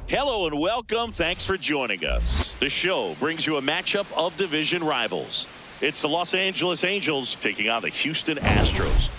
Hello and welcome. Thanks for joining us. The show brings you a matchup of division rivals. It's the Los Angeles Angels taking on the Houston Astros.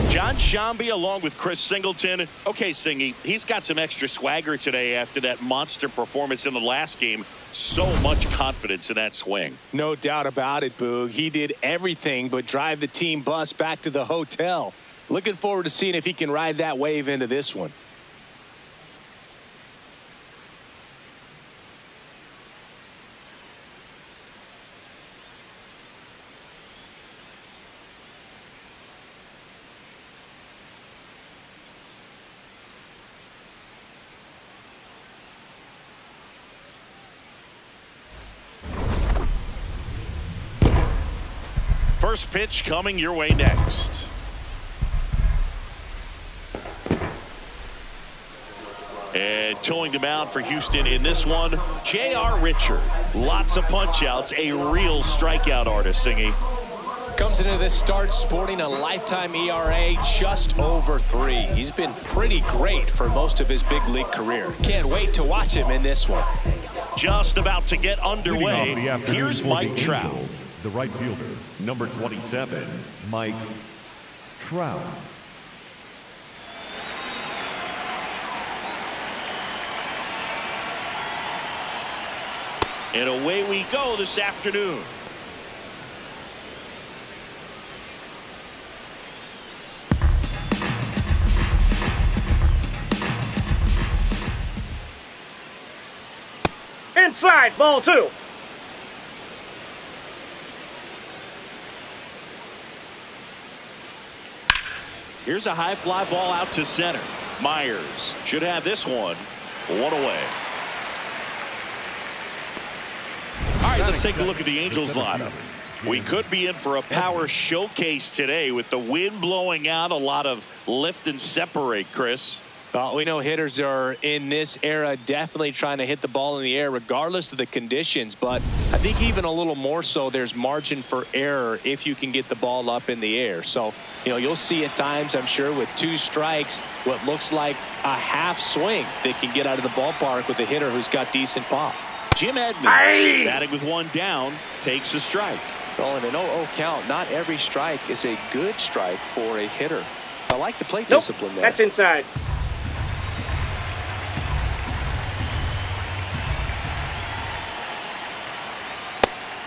John Shambi along with Chris Singleton. Okay, Singy, he's got some extra swagger today after that monster performance in the last game. So much confidence in that swing. No doubt about it, Boog. He did everything but drive the team bus back to the hotel. Looking forward to seeing if he can ride that wave into this one. First pitch coming your way next. And towing the mound for Houston in this one, J.R. Richard. Lots of punch-outs, a real strikeout artist, Singy. Comes into this start sporting a lifetime ERA just over 3. He's been pretty great for most of his big league career. Can't wait to watch him in this one. Just about to get underway. Here's Mike Trout. The right fielder, number 27, Mike Trout. And away we go this afternoon. Inside, ball 2. Here's a high fly ball out to center. Myers should have this one away. All right, let's take a look at the Angels lineup. We could be in for a power showcase today with the wind blowing out, a lot of lift and separate, Chris. Well, we know hitters are in this era definitely trying to hit the ball in the air regardless of the conditions, but I think even a little more so there's margin for error if you can get the ball up in the air. So, you'll see at times, I'm sure, with 2 strikes, what looks like a half swing that can get out of the ballpark with a hitter who's got decent pop. Jim Edmonds, batting with 1 down, takes a strike. Well, in an 0-0 count, not every strike is a good strike for a hitter. I like the plate discipline there. That's inside.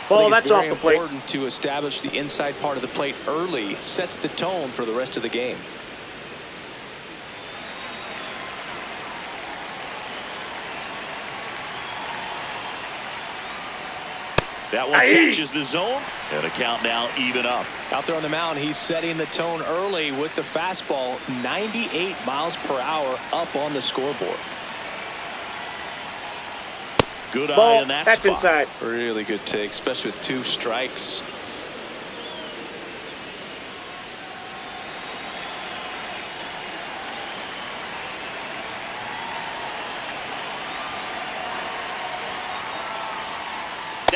Ball, that's off the plate. It's important to establish the inside part of the plate early. It sets the tone for the rest of the game. That one catches the zone, and a count now even up. Out there on the mound, he's setting the tone early with the fastball, 98 miles per hour up on the scoreboard. Good Ball, eye in that that's spot. Inside. Really good take, especially with 2 strikes.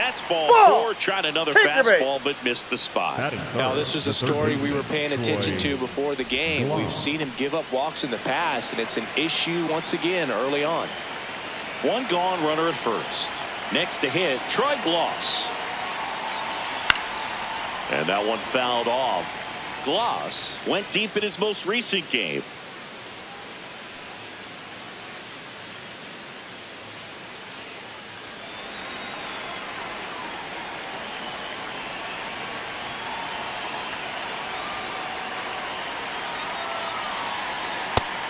That's ball Ball. 4. Tried another Take your fastball, but missed the spot. Now, this was a story we were paying attention to before the game. We've seen him give up walks in the past, and it's an issue once again early on. One gone, runner at first. Next to hit, Troy Gloss. And that one fouled off. Gloss went deep in his most recent game.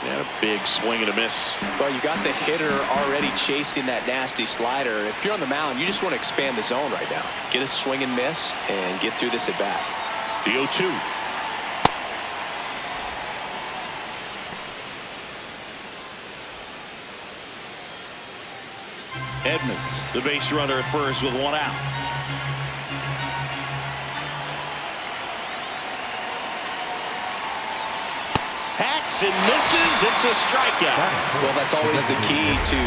And a big swing and a miss. Well, you got the hitter already chasing that nasty slider. If you're on the mound, you just want to expand the zone right now. Get a swing and miss and get through this at bat. The 0-2. Edmonds, the base runner at first with one out. Hacks and misses. It's a strikeout. Well, that's always the key to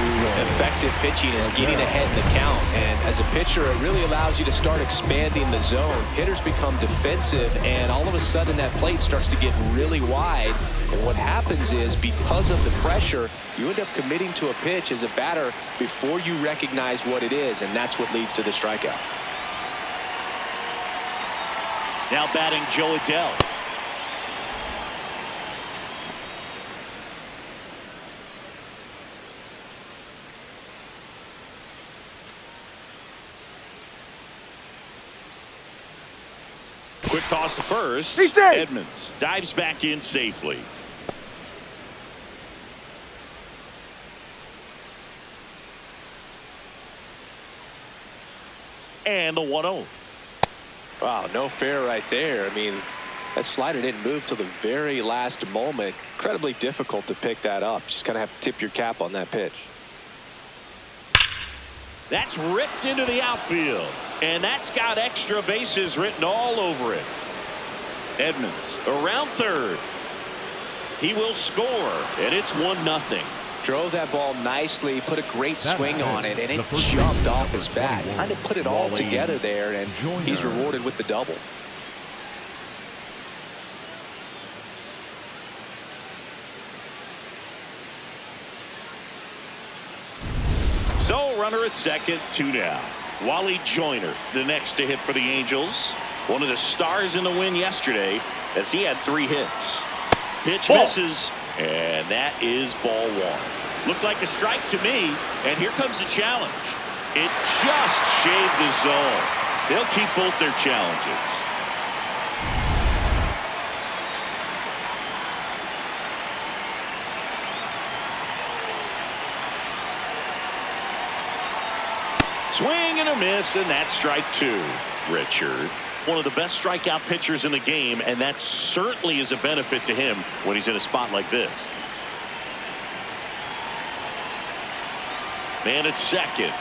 effective pitching is getting ahead in the count. And as a pitcher, it really allows you to start expanding the zone. Hitters become defensive, and all of a sudden that plate starts to get really wide. And what happens is because of the pressure, you end up committing to a pitch as a batter before you recognize what it is, and that's what leads to the strikeout. Now batting Joe Adell. Quick toss to first. Edmonds dives back in safely. And the 1-0. Wow, no fair right there. I mean, that slider didn't move till the very last moment. Incredibly difficult to pick that up. Just kind of have to tip your cap on that pitch. That's ripped into the outfield. And that's got extra bases written all over it. Edmonds around third. He will score, and it's 1-0. Drove that ball nicely, put a great swing on it, and it jumped off his bat. Kind of put it all together there, and he's rewarded with the double. So runner at second, 2 down. Wally Joyner, the next to hit for the Angels. One of the stars in the win yesterday as he had 3 hits. Pitch misses, and that is ball 1. Looked like a strike to me, and here comes the challenge. It just shaved the zone. They'll keep both their challenges. Swing and a miss, and that's strike 2. Richard, one of the best strikeout pitchers in the game, and that certainly is a benefit to him when he's in a spot like this. Man at second.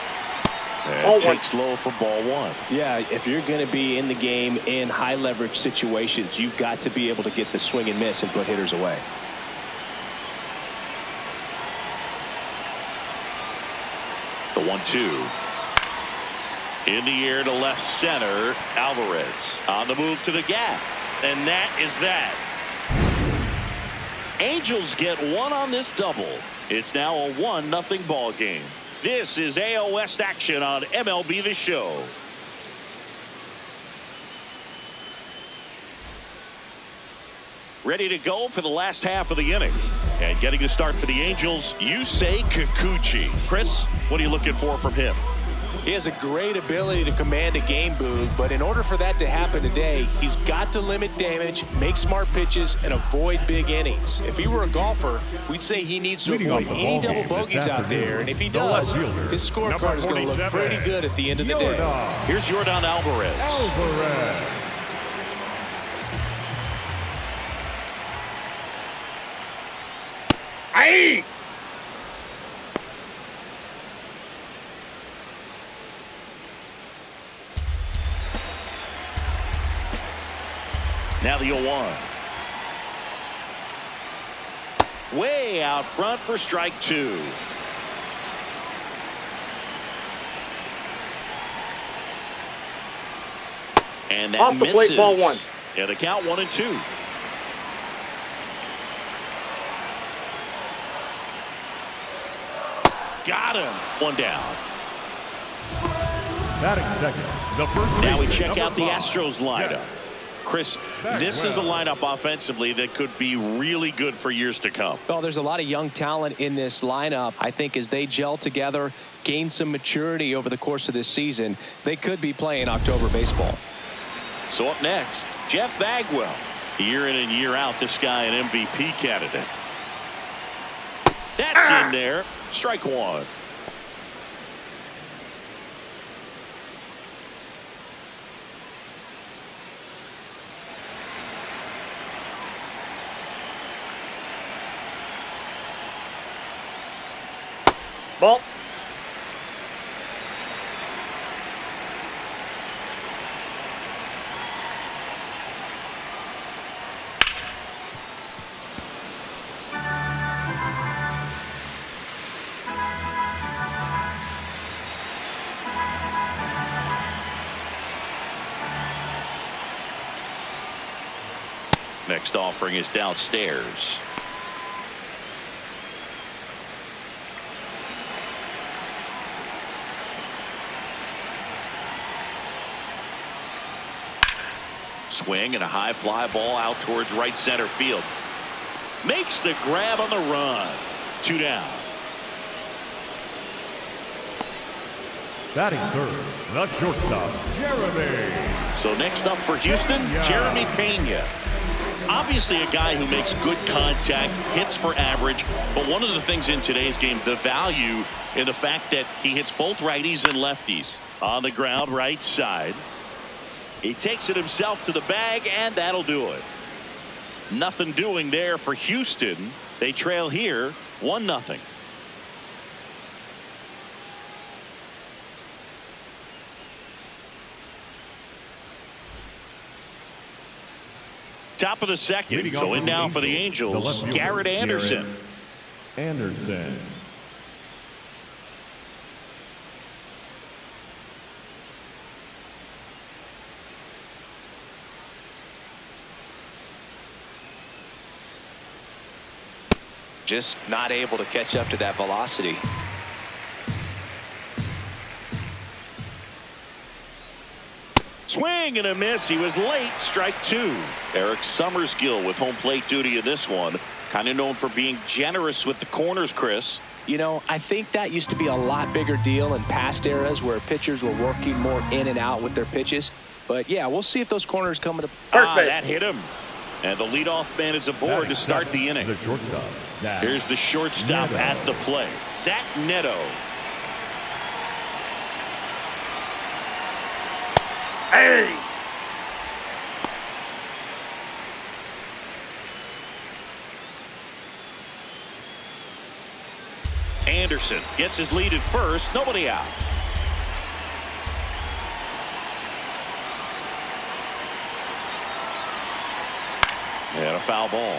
And takes low for ball 1. Yeah, if you're going to be in the game in high leverage situations, you've got to be able to get the swing and miss and put hitters away. The 1-2. In the air to left center. Alvarez on the move to the gap. And that is that. Angels get 1 on this double. It's now a 1-0 ball game. This is AL West action on MLB The Show. Ready to go for the last half of the inning. And getting to start for the Angels, Yusei Kikuchi. Chris, what are you looking for from him? He has a great ability to command a game, Boog, but in order for that to happen today, he's got to limit damage, make smart pitches, and avoid big innings. If he were a golfer, we'd say he needs to avoid any double bogeys out there, and if he does, his scorecard is going to look pretty good at the end of the day. Here's Jordan Alvarez. Aye! Now the 0-1. Way out front for strike 2. And that Off the misses. plate, ball 1. Yeah, the count 1-2. Got him. 1 down. Batting second, the first Now we baseman, check number out the 5. Astros lineup. Yes. Chris, this is a lineup offensively that could be really good for years to come. Well, there's a lot of young talent in this lineup. I think as they gel together, gain some maturity over the course of this season, they could be playing October baseball. So up next, Jeff Bagwell. Year in and year out, this guy an MVP candidate. That's in there. Strike 1. Ball. Next offering is downstairs. Swing and a high fly ball out towards right center field. Makes the grab on the run. 2 down. Batting third, the shortstop, Jeremy. So next up for Houston, Jeremy Pena. Obviously a guy who makes good contact, hits for average, but one of the things in today's game, the value in the fact that he hits both righties and lefties. On the ground, right side. He takes it himself to the bag, and that'll do it. Nothing doing there for Houston. They trail here 1-0. Top of the second. Leading So off in for now the for the Angels, the Angels, left fielder, Garrett Anderson. Anderson. Just not able to catch up to that velocity. Swing and a miss. He was late. Strike 2. Eric Summersgill with home plate duty in this one. Kind of known for being generous with the corners, Chris. You know, I think that used to be a lot bigger deal in past eras where pitchers were working more in and out with their pitches. But yeah, we'll see if those corners come into that hit him. And the leadoff man is aboard to start the inning. The shortstop, Zach Here's the shortstop Neto. at the plate. Zach Neto. Hey! Anderson gets his lead at first. Nobody out. And a foul ball.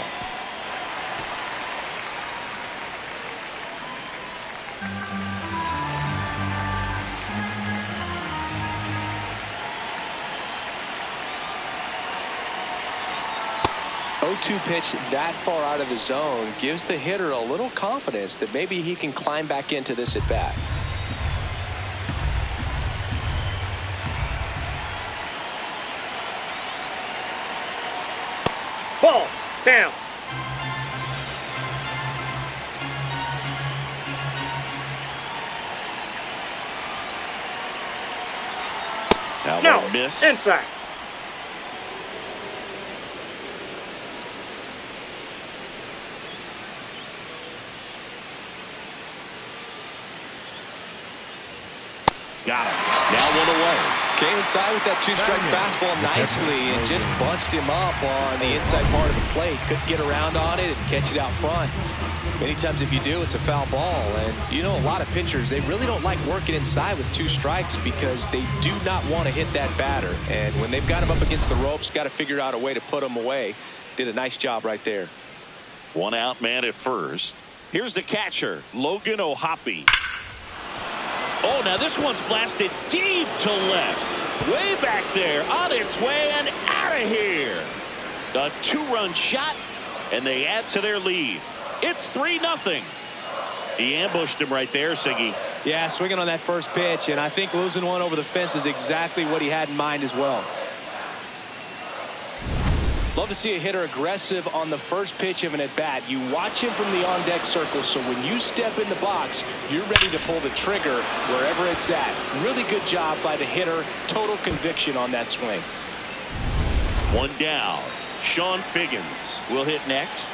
O2 pitch that far out of the zone gives the hitter a little confidence that maybe he can climb back into this at bat. Ball. Down. Now No. one miss. Inside. Got him. Now one away. Came inside with that two-strike fastball nicely and just bunched him up on the inside part of the plate. Couldn't get around on it and catch it out front. Many times if you do, it's a foul ball. And you know, a lot of pitchers, they really don't like working inside with 2 strikes because they do not want to hit that batter. And when they've got him up against the ropes, got to figure out a way to put him away. Did a nice job right there. 1 out man at first. Here's the catcher, Logan O'Hoppe. Oh, now this one's blasted deep to left. Way back there, on its way and out of here. A 2-run shot, and they add to their lead. It's 3-0. He ambushed him right there, Siggy. Yeah, swinging on that first pitch, and I think losing one over the fence is exactly what he had in mind as well. Love to see a hitter aggressive on the first pitch of an at-bat. You watch him from the on-deck circle, so when you step in the box, you're ready to pull the trigger wherever it's at. Really good job by the hitter. Total conviction on that swing. 1 down. Sean Figgins will hit next.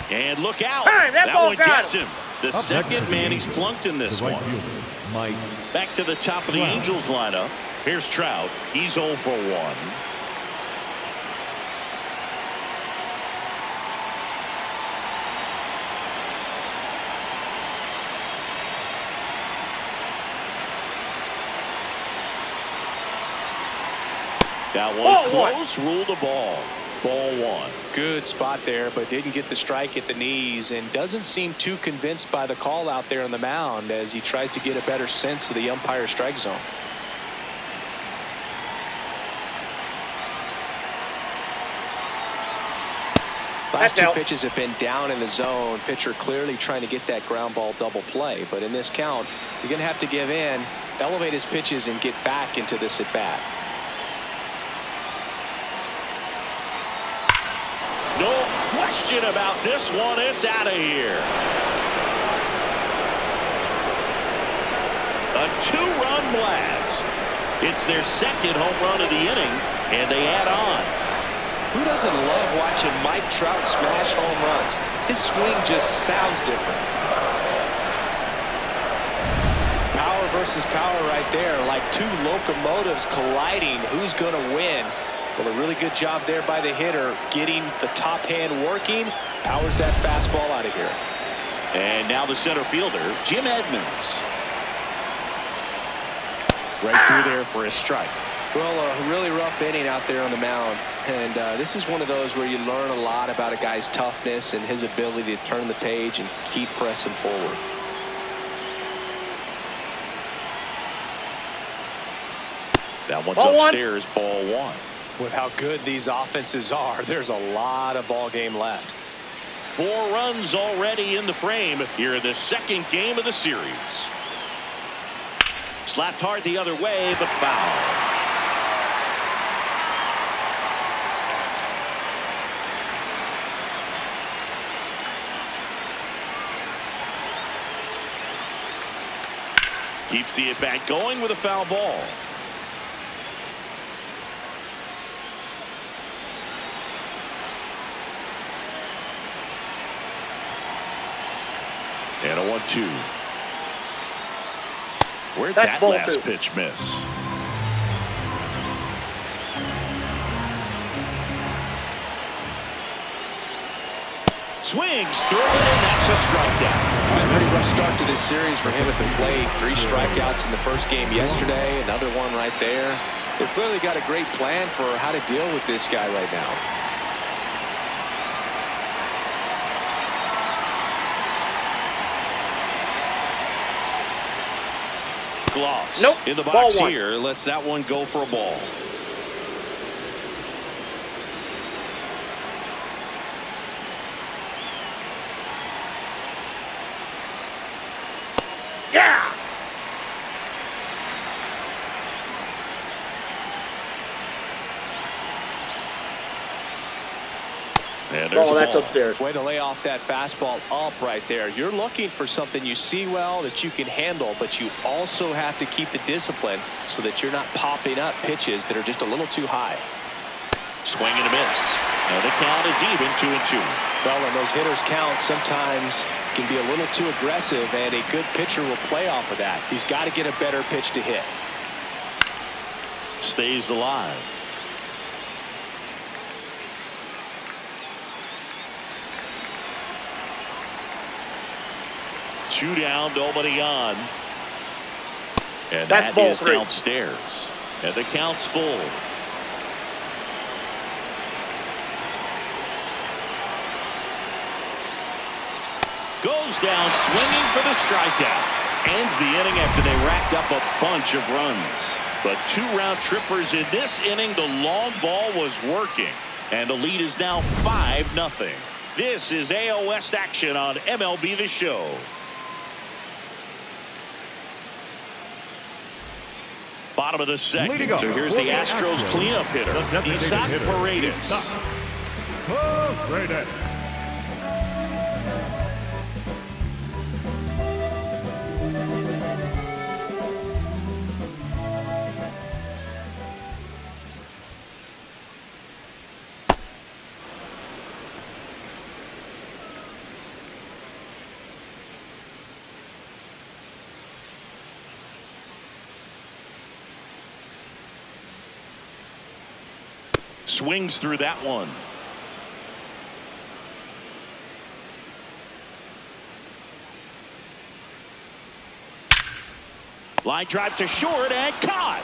And look out. Hey, that ball one got gets him. him. The second man he's plunked in this one. Mike. Back to the top of the Angels lineup. Here's Trout. He's 0 for 1. That one close, ruled a ball. Ball 1. Good spot there, but didn't get the strike at the knees and doesn't seem too convinced by the call out there on the mound as he tries to get a better sense of the umpire strike zone. Last two pitches have been down in the zone. Pitcher clearly trying to get that ground ball double play, but in this count, he's going to have to give in, elevate his pitches, and get back into this at bat. No question about this one. It's out of here. A 2-run blast. It's their second home run of the inning, and they add on. Who doesn't love watching Mike Trout smash home runs? His swing just sounds different. Power versus power right there, like two locomotives colliding. Who's going to win? Well, a really good job there by the hitter, getting the top hand working, powers that fastball out of here. And now the center fielder, Jim Edmonds. Right through there for a strike. Well, a really rough inning out there on the mound. And this is one of those where you learn a lot about a guy's toughness and his ability to turn the page and keep pressing forward. That one's upstairs, ball 1. With how good these offenses are, there's a lot of ball game left. 4 runs already in the frame here in the second game of the series. Slapped hard the other way, but foul. Keeps the at-bat going with a foul ball. And a 1-2. Where'd that last pitch miss? Swings through it, and that's a strikeout. A pretty rough start to this series for him at the plate. 3 strikeouts in the first game yesterday. Another one right there. They've clearly got a great plan for how to deal with this guy right now. Gloss in the ball box 1. here. Lets that one go for a ball. Yeah. And there's that's ball. upstairs. Way to lay off that fastball up right there. You're looking for something you see well that you can handle, but you also have to keep the discipline so that you're not popping up pitches that are just a little too high. Swing and a miss. And the count is even, 2-2. Well, when those hitters count, sometimes can be a little too aggressive, and a good pitcher will play off of that. He's got to get a better pitch to hit. Stays alive. 2 down, nobody on. And That's that ball is 3. downstairs. And the count's full. Goes down swinging for the strikeout. Ends the inning after they racked up a bunch of runs. But 2 round trippers in this inning. The long ball was working. And the lead is now 5-0. This is AL West action on MLB The Show. Bottom of the second. So here's the Astros cleanup hitter, Isaac Paredes. Swings through that one. Line drive to short and caught.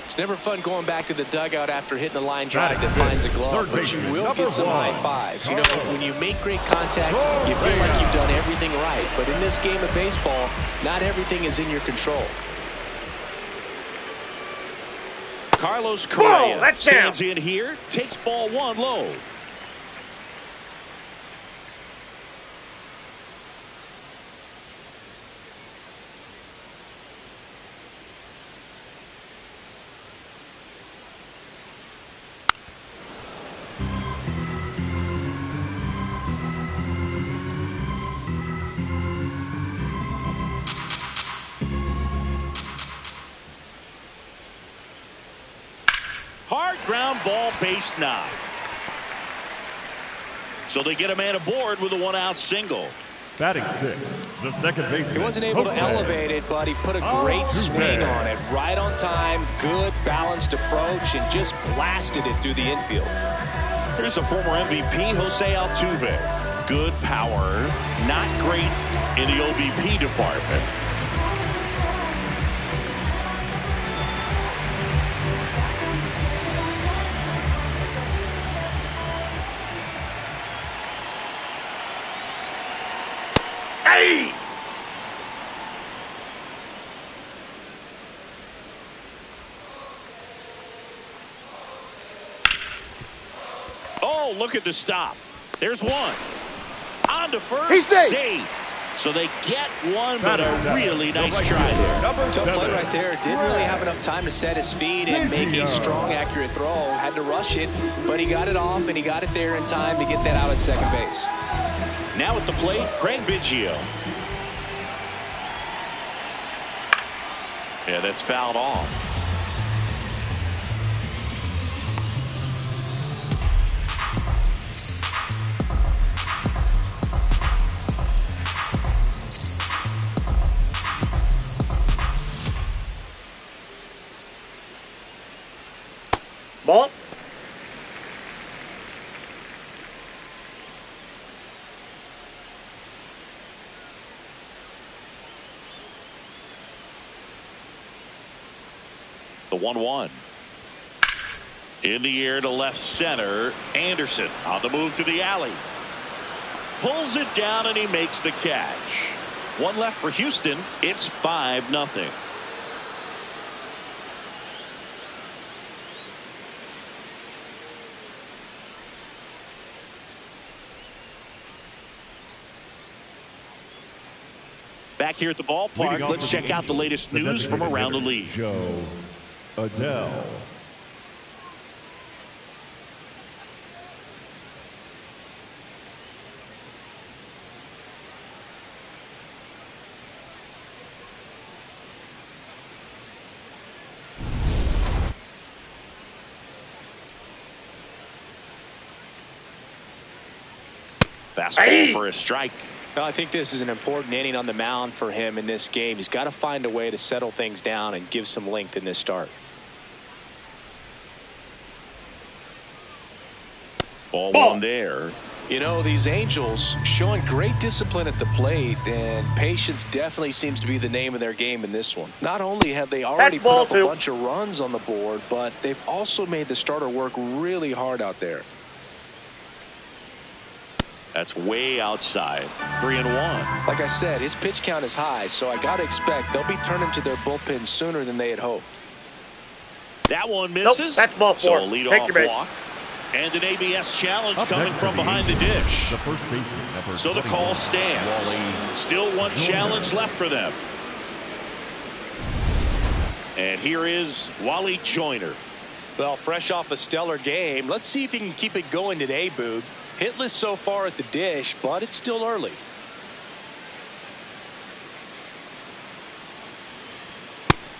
It's never fun going back to the dugout after hitting a line drive that finds a glove, but you will get some high fives. You know, when you make great contact, you feel like you've done everything right. But in this game of baseball, not everything is in your control. Carlos Correa stands in here, takes ball 1 low. Hard ground ball, base 9. So they get a man aboard with a 1-out single. Batting 6th, the second baseman. He wasn't able to elevate it, but he put a great swing on it. Right on time, good balanced approach, and just blasted it through the infield. Here's the former MVP, Jose Altuve. Good power, not great in the OBP department. Hey! Oh, look at the stop. There's one. On to first. He's safe. Safe. So they get one, but a really nice try there. Tough play right there. Didn't really have enough time to set his feet and make a strong, accurate throw. Had to rush it, but he got it off, and he got it there in time to get that out at second base. Now at the plate, Craig Biggio. Yeah, that's fouled off. Ball. The 1-1. In the air to left center. Anderson on the move to the alley. Pulls it down and he makes the catch. One left for Houston. It's 5-0. Back here at the ballpark, let's check out the latest news from around the league. Joe Adele. Fastball for a strike. Well, I think this is an important inning on the mound for him in this game. He's got to find a way to settle things down and give some length in this start. Ball 1 there. You know, these Angels showing great discipline at the plate, and patience definitely seems to be the name of their game in this one. Not only have they already put up a bunch of runs on the board, but they've also made the starter work really hard out there. That's way outside. 3-1. Like I said, his pitch count is high, so I got to expect they'll be turning to their bullpen sooner than they had hoped. That one misses. Nope, that's ball 4. So a leadoff walk. And an ABS challenge coming from behind the dish. So the call stands. Still one challenge left for them. And here is Wally Joyner. Well, fresh off a stellar game. Let's see if he can keep it going today, Boog. Hitless so far at the dish, but it's still early.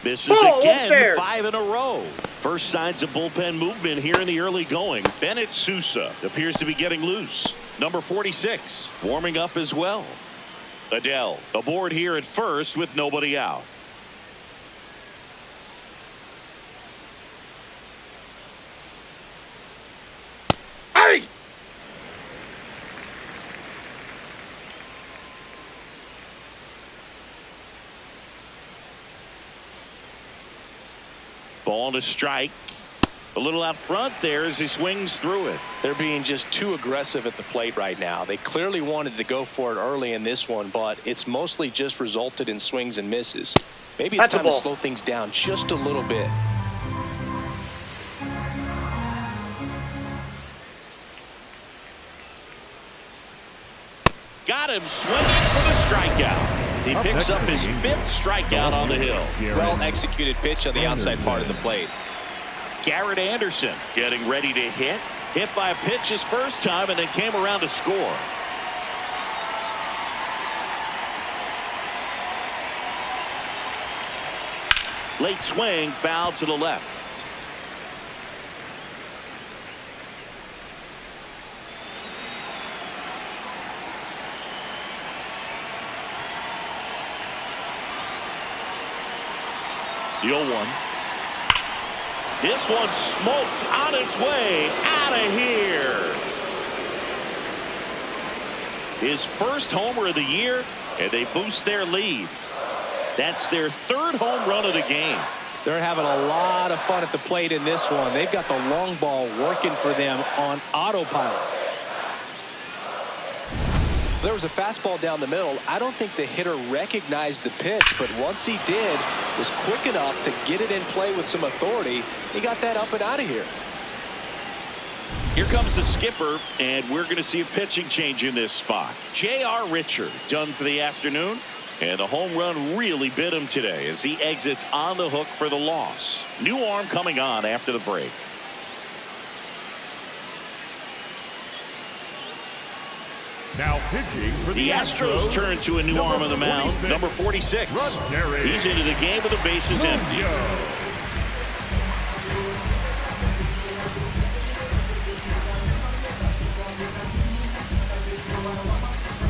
Misses again, 5 in a row. First signs of bullpen movement here in the early going. Bennett Sousa appears to be getting loose. Number 46 warming up as well. Adele aboard here at first with nobody out. Hey! Ball to strike. A little out front there as he swings through it. They're being just too aggressive at the plate right now. They clearly wanted to go for it early in this one, but it's mostly just resulted in swings and misses. Maybe it's time to slow things down just a little bit. Got him swinging for the strikeout. He picks up his 5th strikeout on the hill. Well executed pitch on the outside part of the plate. Garrett Anderson getting ready to hit. Hit by a pitch his first time and then came around to score. Late swing, foul to the left. The 0-1. This one smoked on its way out of here. His first homer of the year, and they boost their lead. That's their 3rd home run of the game. They're having a lot of fun at the plate in this one. They've got the long ball working for them on autopilot. There was a fastball down the middle. I don't think the hitter recognized the pitch, but once he did, was quick enough to get it in play with some authority. He got that up and out of here. Here comes the skipper, and we're going to see a pitching change in this spot. J.R. Richard done for the afternoon, and the home run really bit him today as he exits on the hook for the loss. New arm coming on after the break. Now pitching for the Astros turn to a new arm on the mound. Number 46. He's into the game with the bases empty.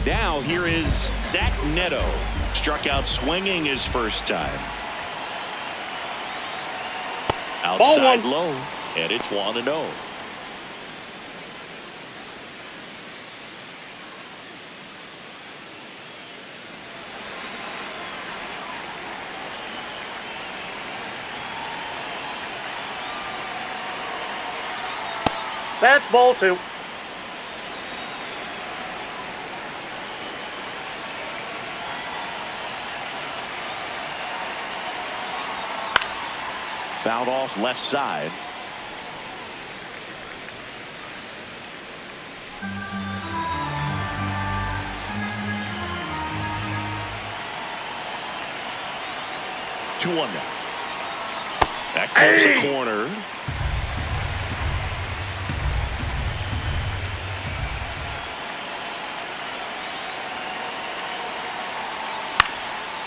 Now here is Zach Neto. Struck out swinging his first time. Outside low, and it's 1-0. That's ball 2. Fouled off left side. Two one now. That close the corner.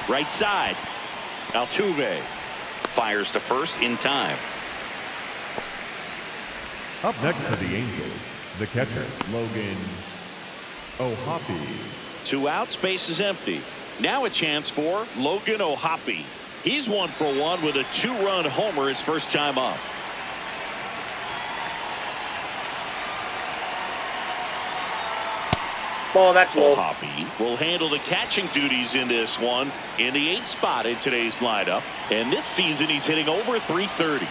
Right side. Altuve fires to first in time. Up next for the Angels, the catcher, Logan O'Hoppe. 2 outs, base is empty. Now a chance for Logan O'Hoppe. He's 1 for 1 with a 2-run homer his first time up. Ball, that's low. Hoppy will handle the catching duties in this one in the 8th spot in today's lineup. And this season he's hitting over 330.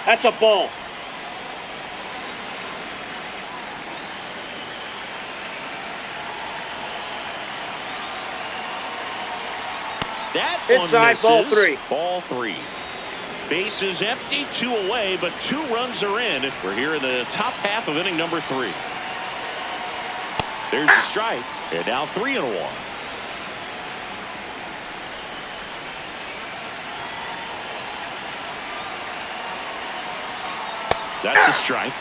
That's a ball. That Inside, one misses. ball 3. Ball 3. Base is empty, 2 away, but 2 runs are in. We're here in the top half of inning number 3. There's a strike, and now 3-1. That's a strike.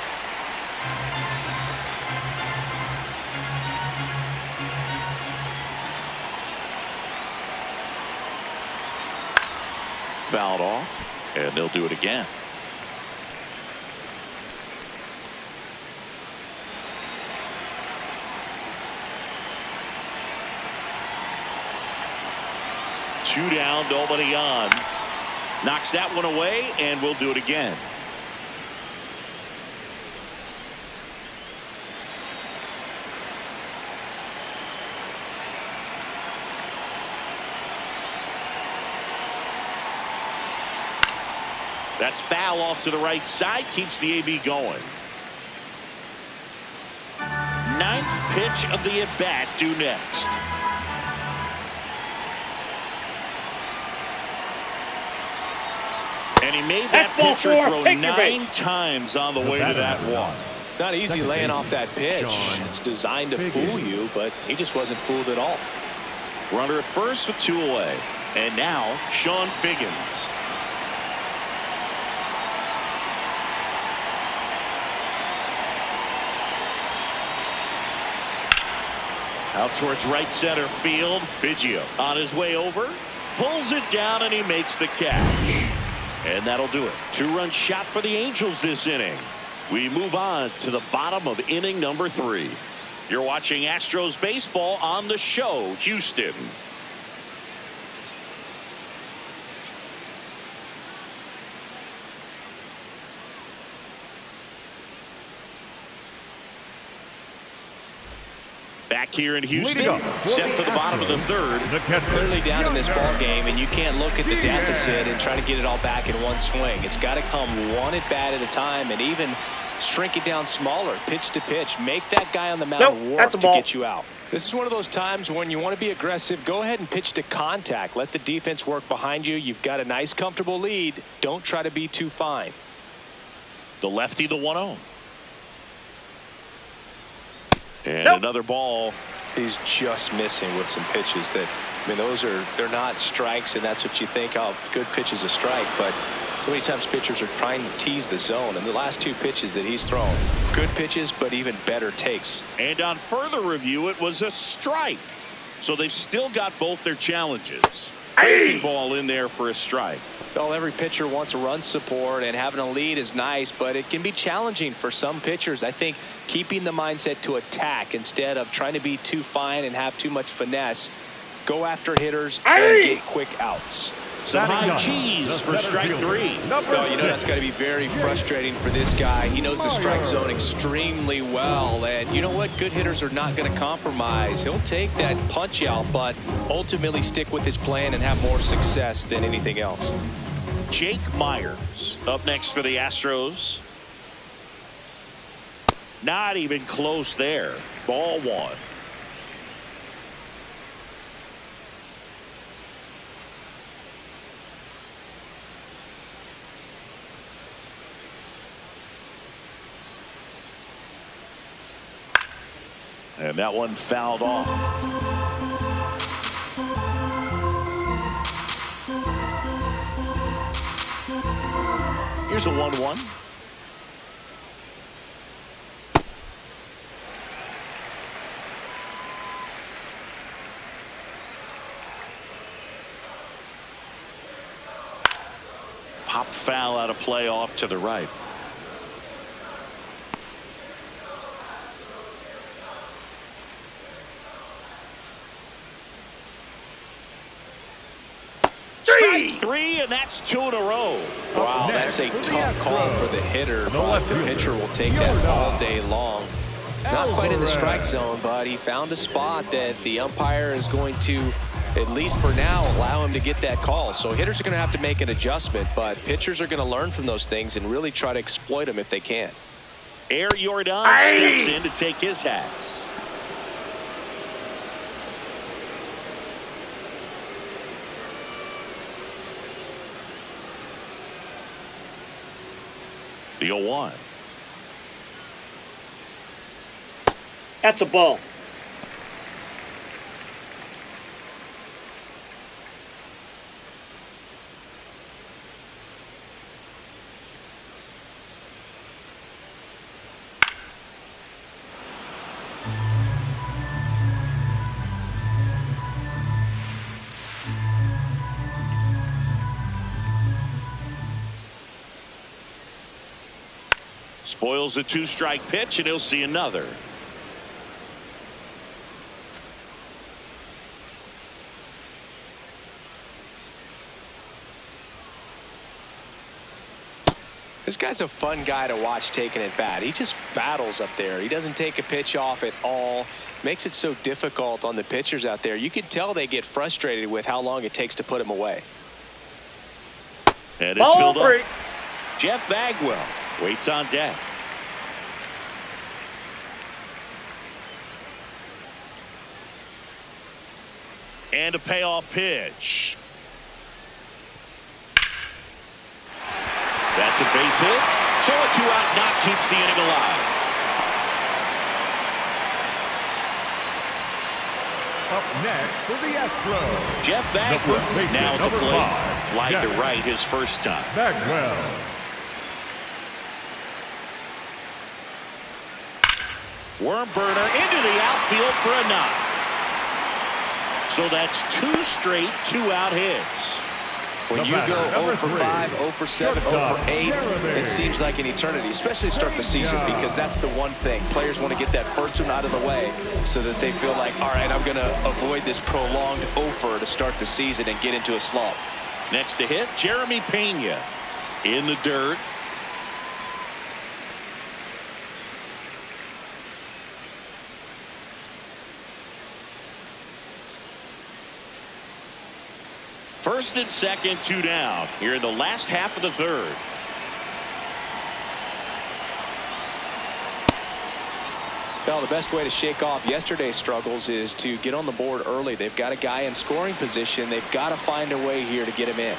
Fouled off, and they'll do it again. Two down, nobody on. Knocks that one away, and we'll do it again. That's foul off to the right side, keeps the AB going. 9th pitch of the at-bat due next. And he made that pitcher throw 9 times on the way to that one. It's not easy laying off that pitch. It's designed to fool you, but he just wasn't fooled at all. Runner at first with 2 away. And now Sean Figgins. Out towards right center field. Biggio on his way over. Pulls it down and he makes the catch. And that'll do it. 2-run shot for the Angels this inning. We move on to the bottom of inning number 3. You're watching Astros baseball on the show, Houston. Back here in Houston, set for the bottom of the 3rd. Clearly down in this ball game, and you can't look at the deficit and try to get it all back in one swing. It's got to come one at bat at a time, and even shrink it down smaller, pitch to pitch. Make that guy on the mound work to get you out. This is one of those times when you want to be aggressive. Go ahead and pitch to contact. Let the defense work behind you. You've got a nice, comfortable lead. Don't try to be too fine. The lefty, the 1-0. And another ball. He's just missing with some pitches that, I mean, they're not strikes, and that's what you think, oh, good pitch is a strike, but so many times pitchers are trying to tease the zone, and the last 2 pitches that he's thrown, good pitches, but even better takes. And on further review, it was a strike. So they've still got both their challenges. Breaking ball in there for a strike. Well, every pitcher wants a run support, and having a lead is nice, but it can be challenging for some pitchers. I think keeping the mindset to attack instead of trying to be too fine and have too much finesse. Go after hitters and get quick outs. Some high cheese for strike 3. Well, you know that's got to be very frustrating for this guy. He knows the strike zone extremely well, and you know what? Good hitters are not going to compromise. He'll take that punch out, but ultimately stick with his plan and have more success than anything else. Jake Myers up next for the Astros. Not even close there. Ball 1. And that one fouled off. Here's a 1-1. Pop foul out of play off to the right. Strike 3, and that's 2 in a row. Wow, that's a tough call for the hitter, but the pitcher will take that all day long. Not quite in the strike zone, but he found a spot that the umpire is going to, at least for now, allow him to get that call. So hitters are going to have to make an adjustment, but pitchers are going to learn from those things and really try to exploit them if they can. Air Jordan steps in to take his hats. The 0-1. That's a ball. Spoils a 2-strike pitch, and he'll see another. This guy's a fun guy to watch taking at bat. He just battles up there. He doesn't take a pitch off at all. Makes it so difficult on the pitchers out there. You can tell they get frustrated with how long it takes to put him away. And it's filled up. Jeff Bagwell waits on deck. And a payoff pitch. That's a base hit. So a 2-out knock keeps the inning alive. Up next for the Astros, Jeff Bagwell now at the plate. Flied to right his first time. Bagwell. Worm burner into the outfield for a knock. So that's 2 straight 2-out hits. When you go 0 for 5, 0 for 7, 0 for 8, it seems like an eternity, especially to start the season, because that's the one thing. Players want to get that first one out of the way so that they feel like, all right, I'm going to avoid this prolonged 0 for to start the season and get into a slump. Next to hit, Jeremy Pena in the dirt. First and second, 2 down here in the last half of the third. Well, the best way to shake off yesterday's struggles is to get on the board early. They've got a guy in scoring position. They've got to find a way here to get him in.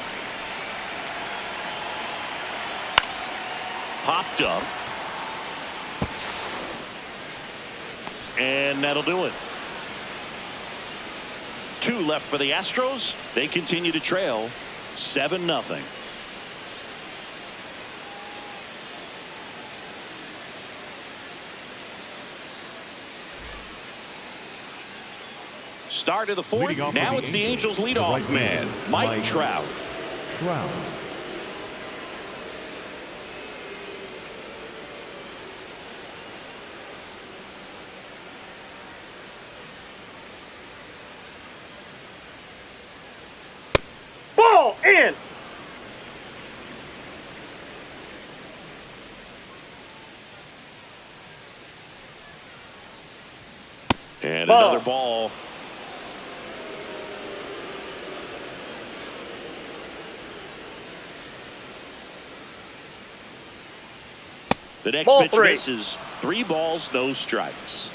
Popped up. And that'll do it. 2 left for the Astros. They continue to trail 7-0. Start of the fourth. Now it's the Angels leadoff man, Mike Trout. Ball in. And another ball. The next pitch misses. 3 balls, no strikes.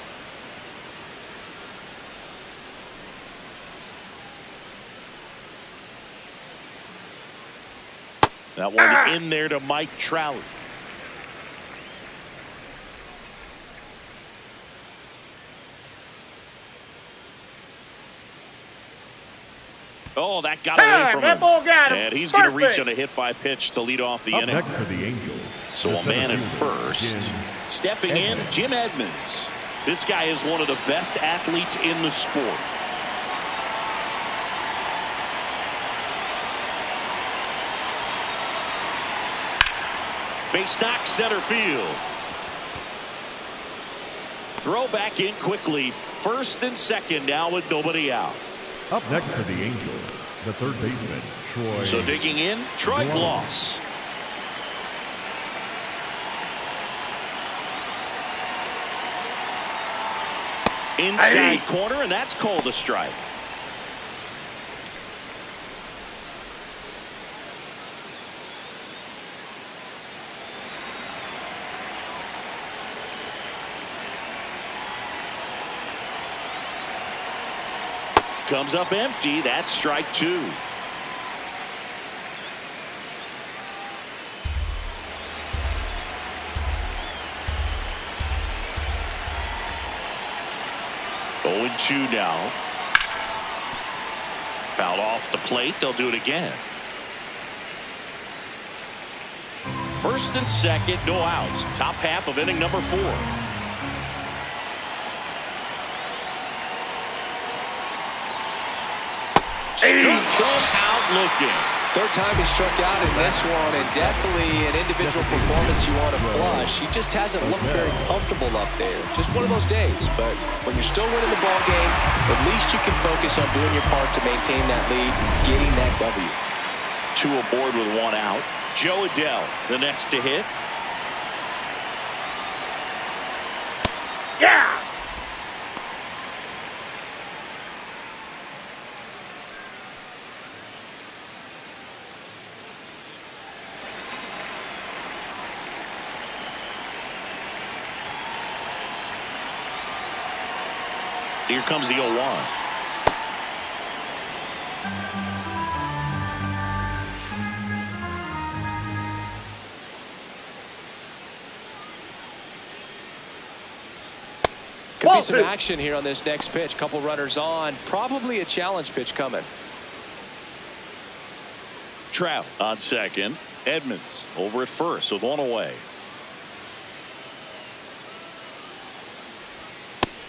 That one in there to Mike Trout. Oh, that got away from him. That ball got him. And he's going to reach on a hit by pitch to lead off the inning. Next for the Angels. So a man at first. Stepping in, Jim Edmonds. This guy is one of the best athletes in the sport. Base knock, center field. Throw back in quickly. First and second now with nobody out. Up next for the Angels, the third baseman, Troy. So digging in, Troy Gloss. Inside corner, and that's called a strike. Comes up empty. That's strike two. Oh, and 2 now. Fouled off the plate. They'll do it again. First and second, no outs. Top half of inning number 4. Struck him out looking. Third time he struck out in this one, and definitely an individual performance you want to flush. He just hasn't looked very comfortable up there. Just one of those days. But when you're still winning the ball game, at least you can focus on doing your part to maintain that lead and getting that W. 2 aboard with 1 out. Joe Adell, the next to hit. Yeah! Here comes the 0-1. Could be some action here on this next pitch. Couple runners on. Probably a challenge pitch coming. Trout on second. Edmonds over at first with 1 away.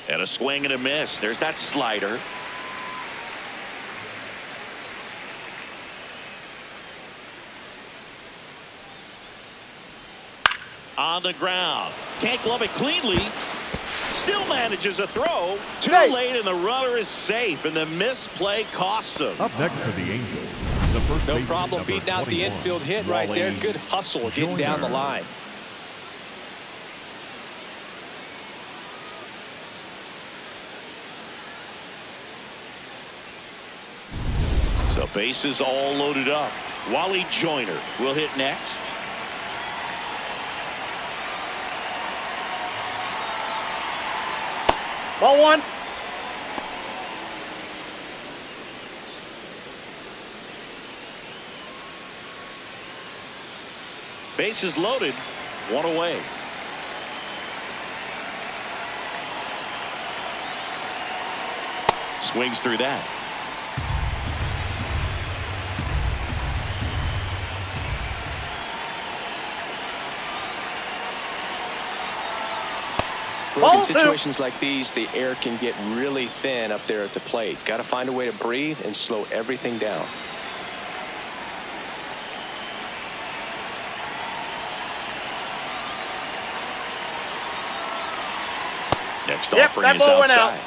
And a swing and a miss. There's that slider. On the ground. Can't glove it cleanly. Still manages a throw. Too late, and the runner is safe, and the misplay costs him. Up next for the Angels, the first No baseman, problem number beating out the 21, infield hit right there. Wally Good hustle getting down the Joyner. line. So bases all loaded up. Wally Joyner will hit next. Ball 1. Bases loaded. 1 away. Swings through that. In situations like these, the air can get really thin up there at the plate. Got to find a way to breathe and slow everything down. Next Yep, offering that is ball went out. outside.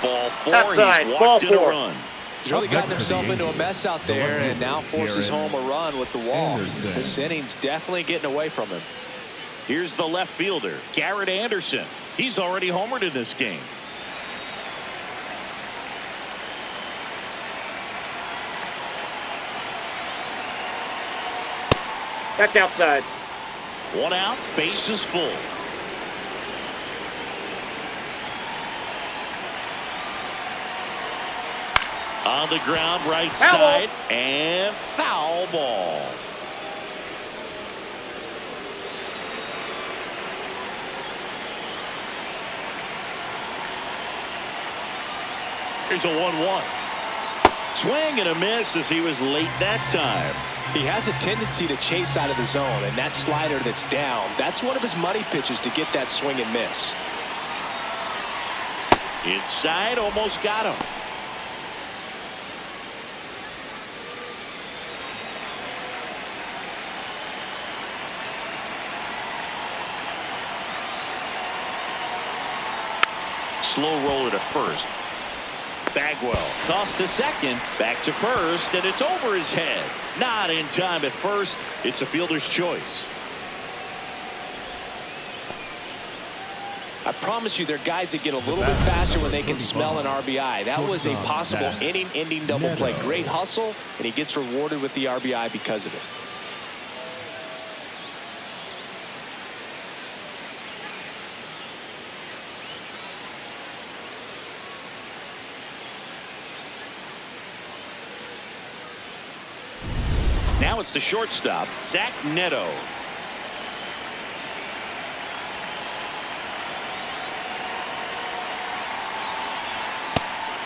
Ball 4. Outside, He's ball walked in a 4. run. He's really Up gotten next for the himself into a Angels, mess out the there, and left-hander, now forces Aaron home a run with the wall. Anderson. This inning's definitely getting away from him. Here's the left fielder, Garrett Anderson. He's already homered in this game. That's outside. 1 out, base is full. On the ground, right Foul side, and foul ball. Here's a 1-1. Swing and a miss as he was late that time. He has a tendency to chase out of the zone, and that slider that's down, that's one of his money pitches to get that swing and miss. Inside, almost got him. Slow roller to first. Bagwell tossed to second, back to first, and it's over his head. Not in time at first. It's a fielder's choice. I promise you, there are guys that get a little bit faster when they can smell an RBI. That was a possible inning-ending double play. Great hustle, and he gets rewarded with the RBI because of it. Now it's the shortstop, Zach Neto.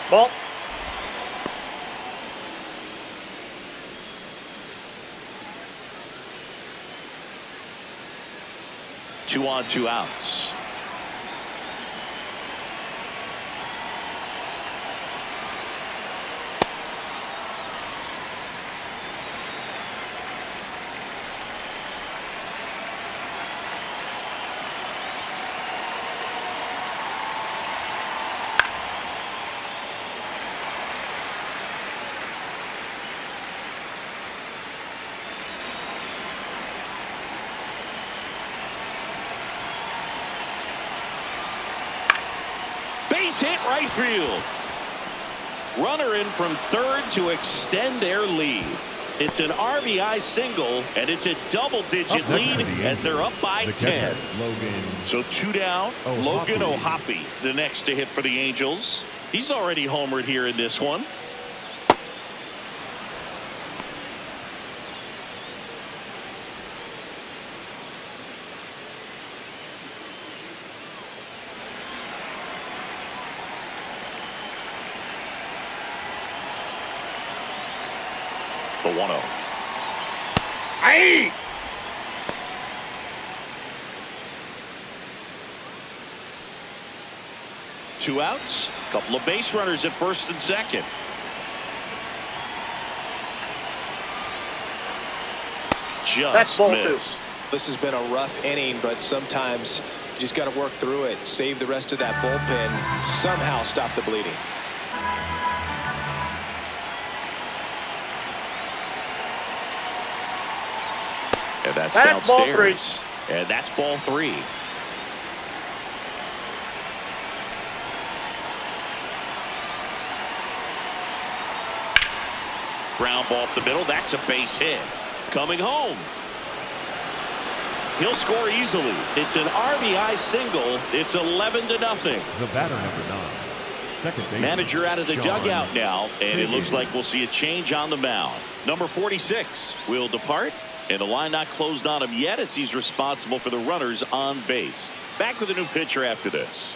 Ball. Two on, two outs. Base hit right field. Runner in from third to extend their lead. It's an RBI single, and it's a double-digit lead as they're up by 10. So two down. Logan O'Hoppe, the next to hit for the Angels. He's already homered here in this one. The 1-0. Aye. Two outs. Couple of base runners at first and second. That's Just ball missed. This has been a rough inning, but sometimes you just got to work through it, save the rest of that bullpen, somehow stop the bleeding. And that's Ball downstairs. And that's ball three. Ground ball up the middle. That's a base hit. Coming home. He'll score easily. It's an RBI single. It's 11-0. The batter, number 9. Second baseman, Manager out of the John dugout now, and it looks Higgins. like we'll see a change on the mound. Number 46 will depart, and the line not closed on him yet as he's responsible for the runners on base. Back with a new pitcher after this.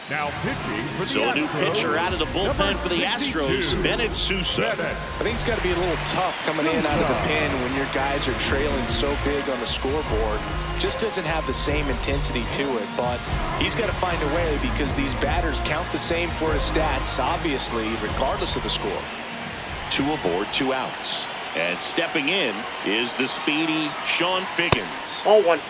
Now pitching for the So a new Astros, pitcher out of the bullpen number for the 62, Astros, Bennett Sousa. Bennett. I think it's got to be a little tough coming in out of the pen when your guys are trailing so big on the scoreboard. Just doesn't have the same intensity to it, but he's got to find a way because these batters count the same for his stats, obviously, regardless of the score. Two aboard, two outs. And stepping in is the speedy Sean Figgins. Ball one.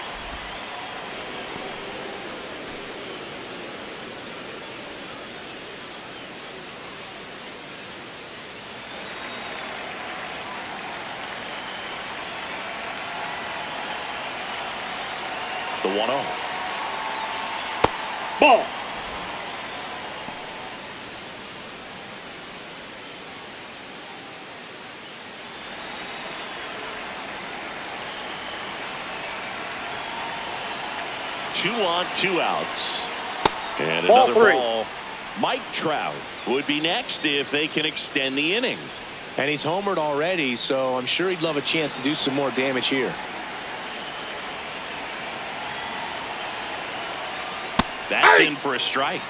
The 1-0. Ball. Two on, two outs. And Ball another three. ball. Mike Trout would be next if they can extend the inning. And he's homered already, so I'm sure he'd love a chance to do some more damage here. That's Hey! in for a strike.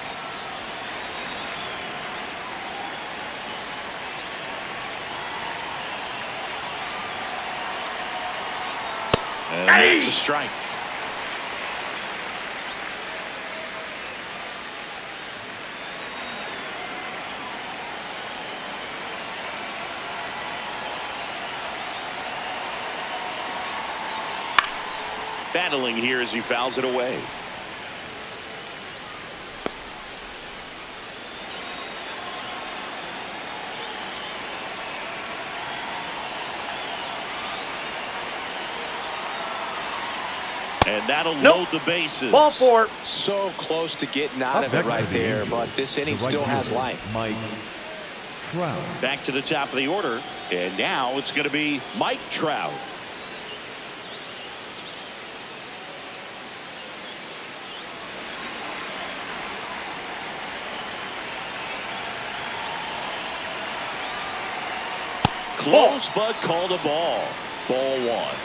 And Hey! that's a strike. Battling here as he fouls it away. And that'll Nope. load the bases. Ball 4. So close to getting out of it right there, but this inning still has life. Mike Trout. Back to the top of the order, and now it's going to be Mike Trout. Close, but called a ball. Ball 1.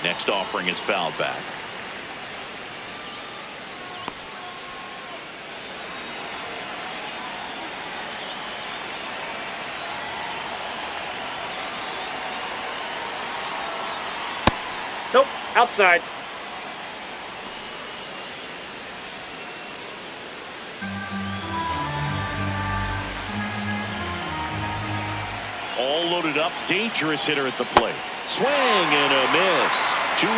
Next offering is fouled back. Nope. Outside. All loaded up. Dangerous hitter at the plate. Swing and a miss. 2-2.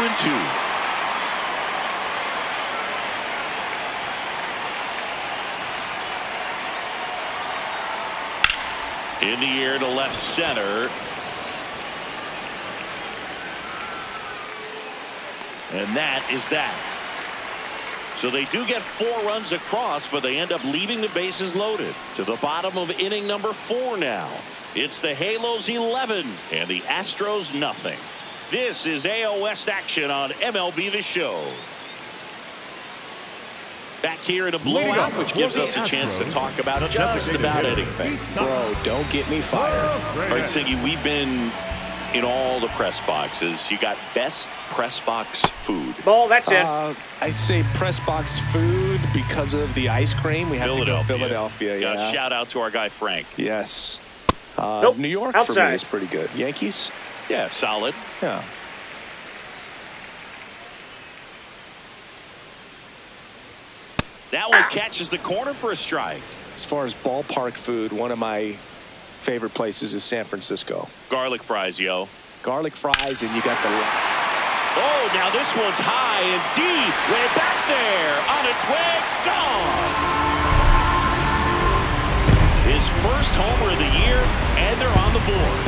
In the air to left center. And that is that. So they do get 4 runs across, but they end up leaving the bases loaded. To the bottom of inning number 4 now. It's the Halos 11 and the Astros nothing. This is AL West action on MLB The Show. Back here in a blowout, which gives us a chance to talk about just about anything. Bro, don't get me fired. All right, Siggy, we've been in all the press boxes. You got best press box food. Ball, that's it. I'd say press box food because of the ice cream. We have to go Philadelphia. Got Yeah. a shout out to our guy Frank. Yes. Nope. New York for Outside. me is pretty good. Yankees? Yeah, solid. Yeah. That one catches the corner for a strike. As far as ballpark food, one of my favorite places is San Francisco. Garlic fries, yo. Garlic fries, and you got the... Oh, now this one's high and deep. Way back there. On its way. Gone. His first homer of the year, and they're on the board.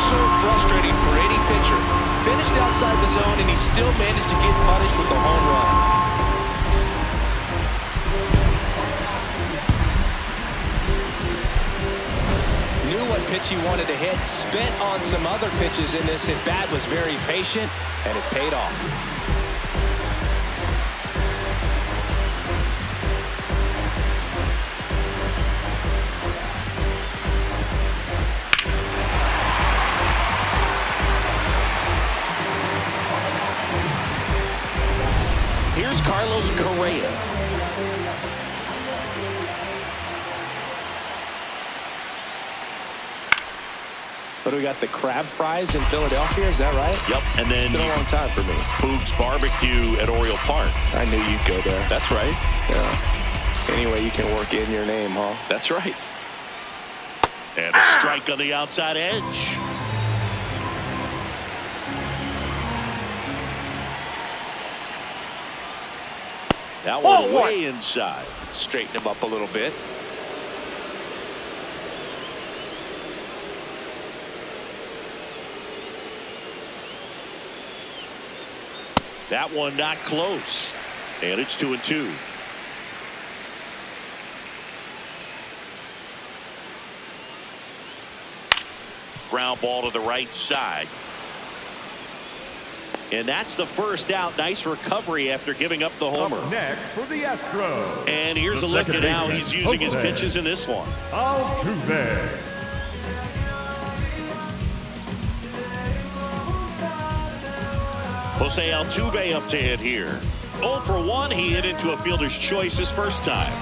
So frustrating for any pitcher. Finished outside the zone, and he still managed to get punished with the home run. Knew what pitch he wanted to hit, spent on some other pitches in this at bat, was very patient, and it paid off. Here's Carlos Correa. But we got the crab fries in Philadelphia, is that right? Yep, and then It's been a long time for me. Boob's Barbecue at Oriole Park. I knew you'd go there. That's right. Yeah. Anyway, you can work in your name, huh? That's right. And a strike on the outside edge. That one way inside. Straighten him up a little bit. That one not close. And it's 2-2. Ground ball to the right side. And that's the first out. Nice recovery after giving up the homer. Up next for the Astros. And here's The a look at second how baseman, he's using his Jose pitches in this one. Altuve. Jose Altuve up to hit here. 0 for 1. He hit into a fielder's choice his first time.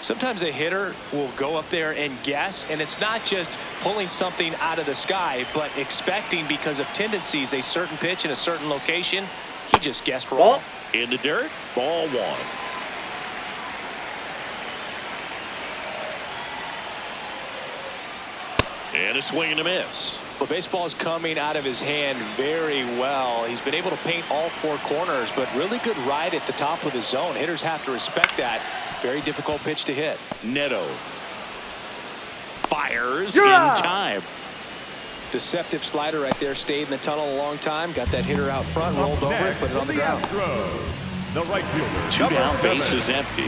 Sometimes a hitter will go up there and guess, and it's not just pulling something out of the sky, but expecting because of tendencies a certain pitch in a certain location. He just guessed wrong. Ball. In the dirt. Ball 1. And a swing and a miss. Well, baseball is coming out of his hand very well. He's been able to paint all four corners, but really good ride at the top of the zone. Hitters have to respect that. Very difficult pitch to hit. Neto fires in time. Deceptive slider right there. Stayed in the tunnel a long time. Got that hitter out front, rolled over it, put it on the ground. The right fielder. Two down, base is empty.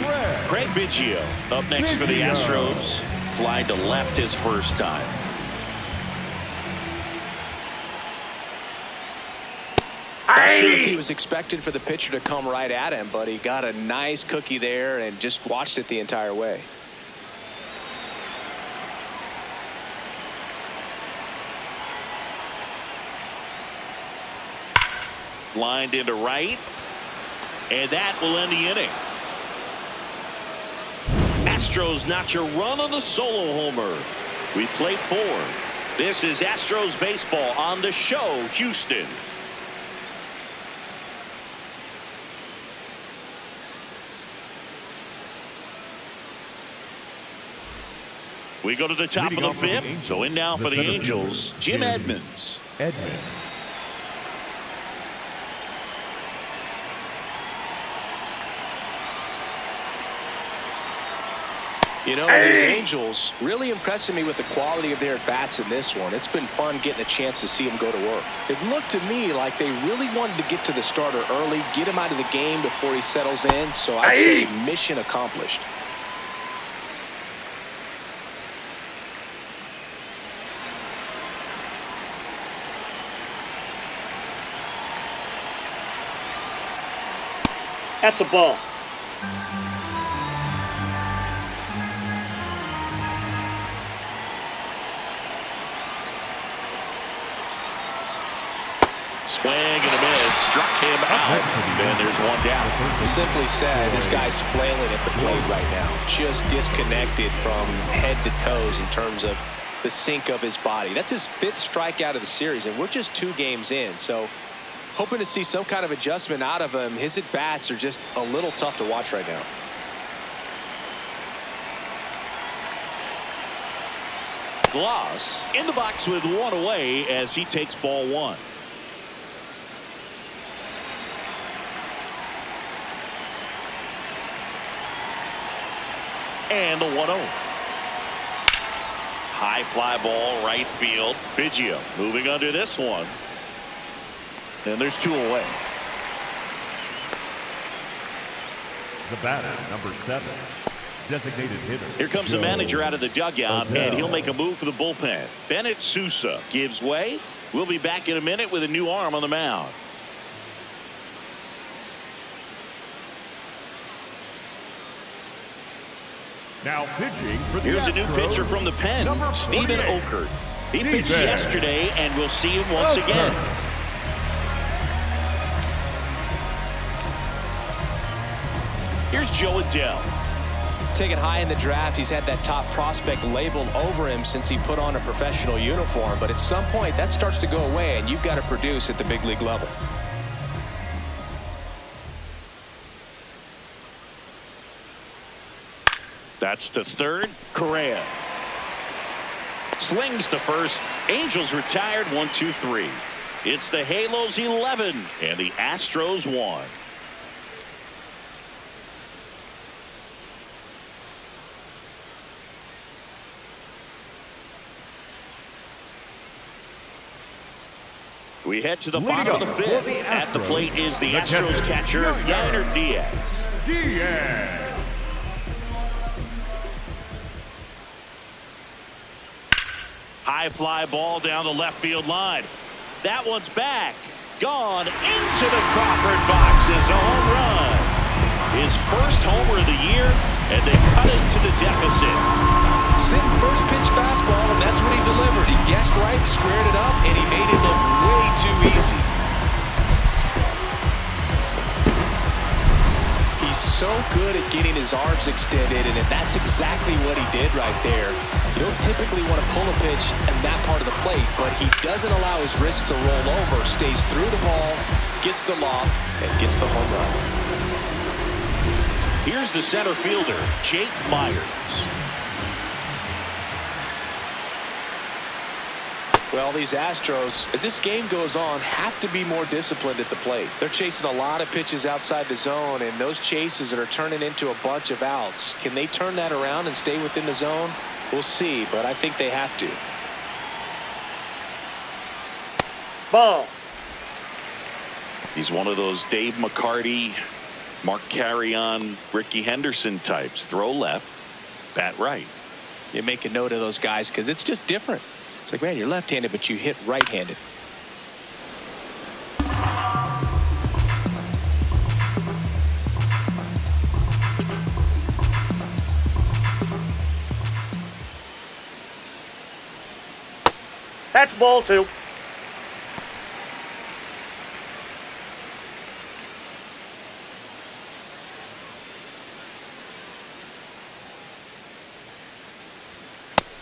Craig Biggio up next for the Astros. Fly to left his first time. Not sure if he was expected for the pitcher to come right at him, but he got a nice cookie there and just watched it the entire way. Lined into right, and that will end the inning. Astros notch a run on the solo homer. We played 4. This is Astros baseball on the show, Houston. We go to the top of the 5th. So in now for the Angels, Jim Edmonds. You know, these Angels really impressing me with the quality of their bats in this one. It's been fun getting a chance to see them go to work. It looked to me like they really wanted to get to the starter early, get him out of the game before he settles in. So I'd say mission accomplished. That's a ball. Swing and a miss. Struck him out. And there's one down. Simply said, this guy's flailing at the plate right now. Just disconnected from head to toes in terms of the sink of his body. That's his 5th strikeout of the series, and we're just 2 games in. So hoping to see some kind of adjustment out of him. His at-bats are just a little tough to watch right now. Gloss in the box with 1 away as he takes ball 1. And the 1-0. High fly ball, right field. Biggio moving under this one. And there's 2 away. The batter, number 7. Designated hitter. Here comes the manager out of the dugout, and he'll make a move for the bullpen. Bennett Sousa gives way. We'll be back in a minute with a new arm on the mound. Now pitching for the Here's a new Astros, pitcher from the pen, Stephen Okert. He pitched Steven. yesterday, and we'll see him once again. Here's Joe Adell. Taken high in the draft, he's had that top prospect labeled over him since he put on a professional uniform. But at some point, that starts to go away, and you've got to produce at the big league level. That's to third. Correa slings to first. Angels retired 1-2-3. It's the Halos 11 and the Astros 1. We head to the bottom of the 5th. At the plate is the Astros catcher, Yainer Diaz. High fly ball down the left field line. That one's back. Gone into the Crawford box is a home run. His first homer of the year, and they cut it to the deficit. Sitting first pitch fastball, and that's what he delivered. He guessed right, squared it up, and he made it look way too easy. He's so good at getting his arms extended, and that's exactly what he did right there. You don't typically want to pull a pitch in that part of the plate, but he doesn't allow his wrist to roll over, stays through the ball, gets the lob, and gets the home run. Here's the center fielder, Jake Myers. Well, these Astros, as this game goes on, have to be more disciplined at the plate. They're chasing a lot of pitches outside the zone, and those chases that are turning into a bunch of outs. Can they turn that around and stay within the zone? We'll see, but I think they have to. Ball. He's one of those Dave McCarty, Mark Carrion, Ricky Henderson types. Throw left, bat right. You make a note of those guys because it's just different. It's like, man, you're left-handed, but you hit right-handed. That's ball 2.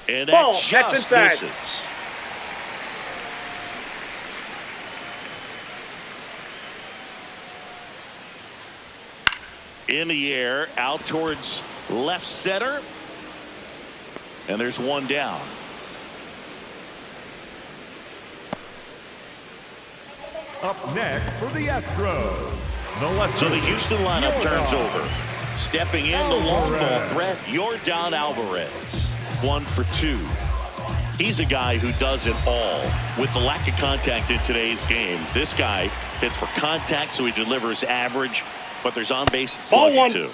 And Ball. that That's just inside. misses. In the air, out towards left center. And there's one down. Up next for the Astros, the left So the fielder, Houston lineup Yordan turns over. Stepping in the long ball threat, Yordan Alvarez. 1 for 2. He's a guy who does it all. With the lack of contact in today's game, this guy hits for contact, so he delivers average, but there's on base and Ball slugging 1. too.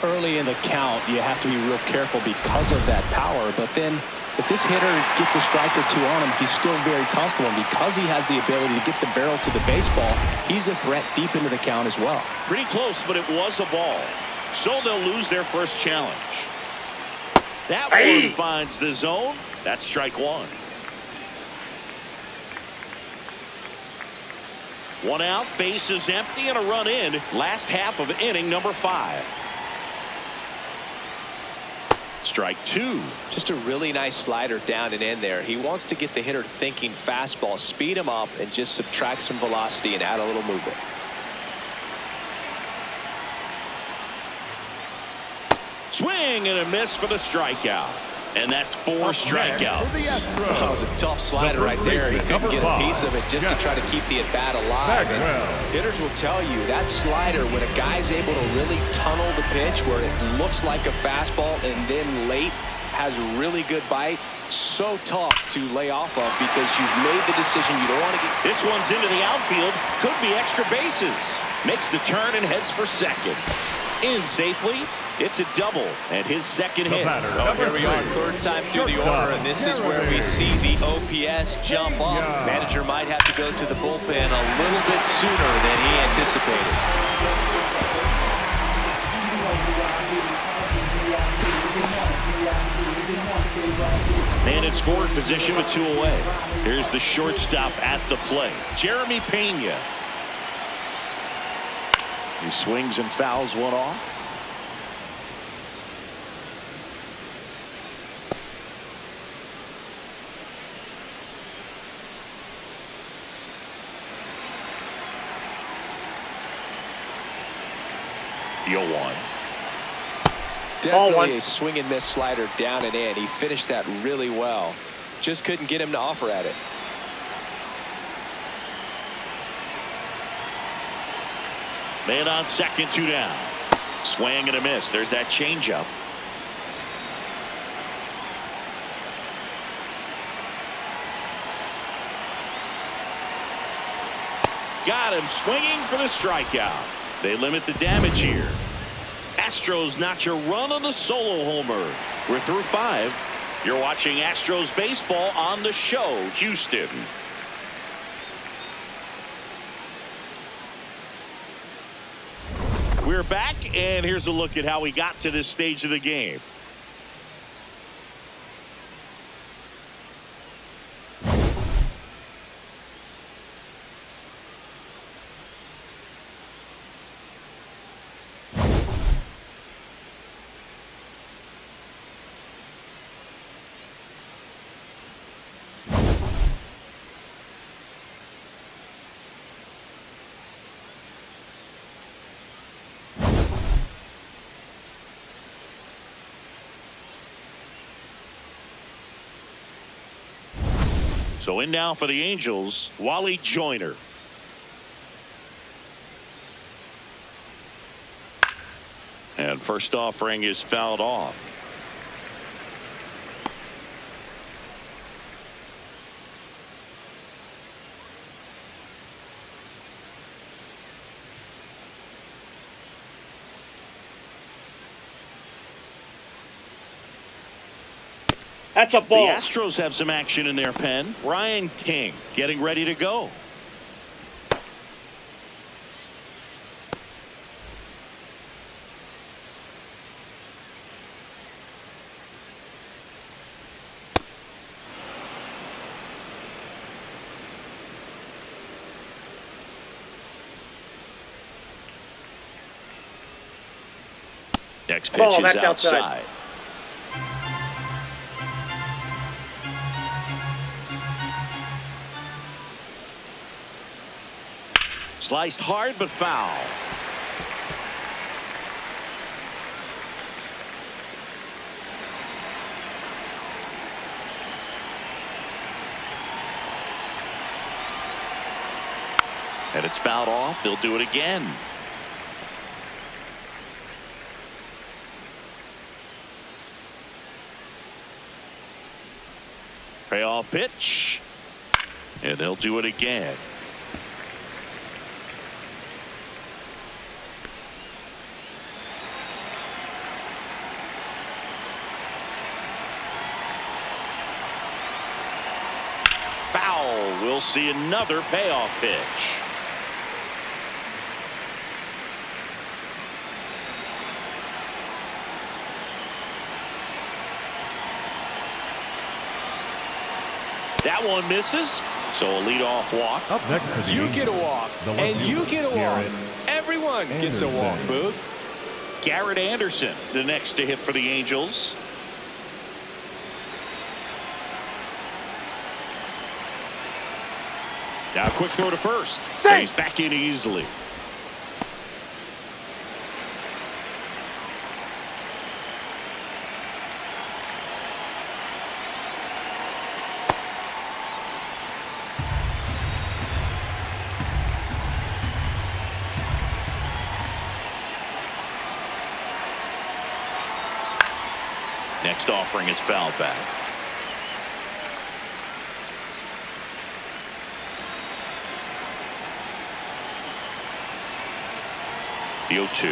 Early in the count, you have to be real careful because of that power. But then if this hitter gets a strike or two on him, he's still very comfortable. And because he has the ability to get the barrel to the baseball, he's a threat deep into the count as well. Pretty close, but it was a ball. So they'll lose their first challenge. That one finds the zone. That's strike 1. 1 out, base is empty, and a run in. Last half of inning number 5. Strike 2. Just a really nice slider down and in there. He wants to get the hitter thinking fastball, speed him up, and just subtract some velocity and add a little movement. Swing and a miss for the strikeout. And that's 4 strikeouts. That was a tough slider right there. He couldn't get a piece of it just to try to keep the at-bat alive. And hitters will tell you that slider, when a guy's able to really tunnel the pitch where it looks like a fastball and then late has a really good bite, so tough to lay off of because you've made the decision you don't want to get. This one's into the outfield. Could be extra bases. Makes the turn and heads for second. In safely. It's a double and his second hit. Oh, here we are, third time through the order, and this is where we see the OPS jump up. Manager might have to go to the bullpen a little bit sooner than he anticipated. Man in scoring position with 2 away. Here's the shortstop at the plate, Jeremy Pena. He swings and fouls one off. The 0-1. Definitely a swing and miss slider down and in. He finished that really well. Just couldn't get him to offer at it. Man on second, 2 down. Swing and a miss. There's that changeup. Got him swinging for the strikeout. They limit the damage here. Astros notch a run on the solo homer. We're through 5. You're watching Astros baseball on the show, Houston. We're back, and here's a look at how we got to this stage of the game. So in now for the Angels, Wally Joyner. And first offering is fouled off. That's a ball. The Astros have some action in their pen. Ryan King getting ready to go. Next pitch Ball, is that's outside. outside. Sliced hard but foul. And it's fouled off. They'll do it again. Payoff pitch. And they'll do it again. Foul. We'll see another payoff pitch. That one misses. So a leadoff walk. Up next for the You Angels, get a walk, the and left you fielder, get a walk. Garrett Everyone gets a walk, Anderson. Boog. Garrett Anderson, the next to hit for the Angels. Now a quick throw to first. And he's back in easily. Next offering is fouled back. The 0-2.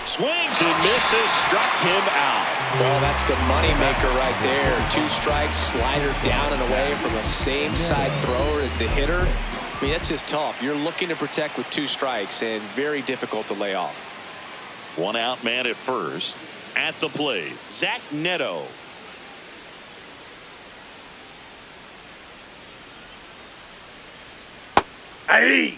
Swings and misses. Struck him out. Well, that's the moneymaker right there. 2 strikes, slider down and away from the same side thrower as the hitter. I mean, that's just tough. You're looking to protect with 2 strikes and very difficult to lay off. 1 out man at first. At the plate, Zach Neto. Hey!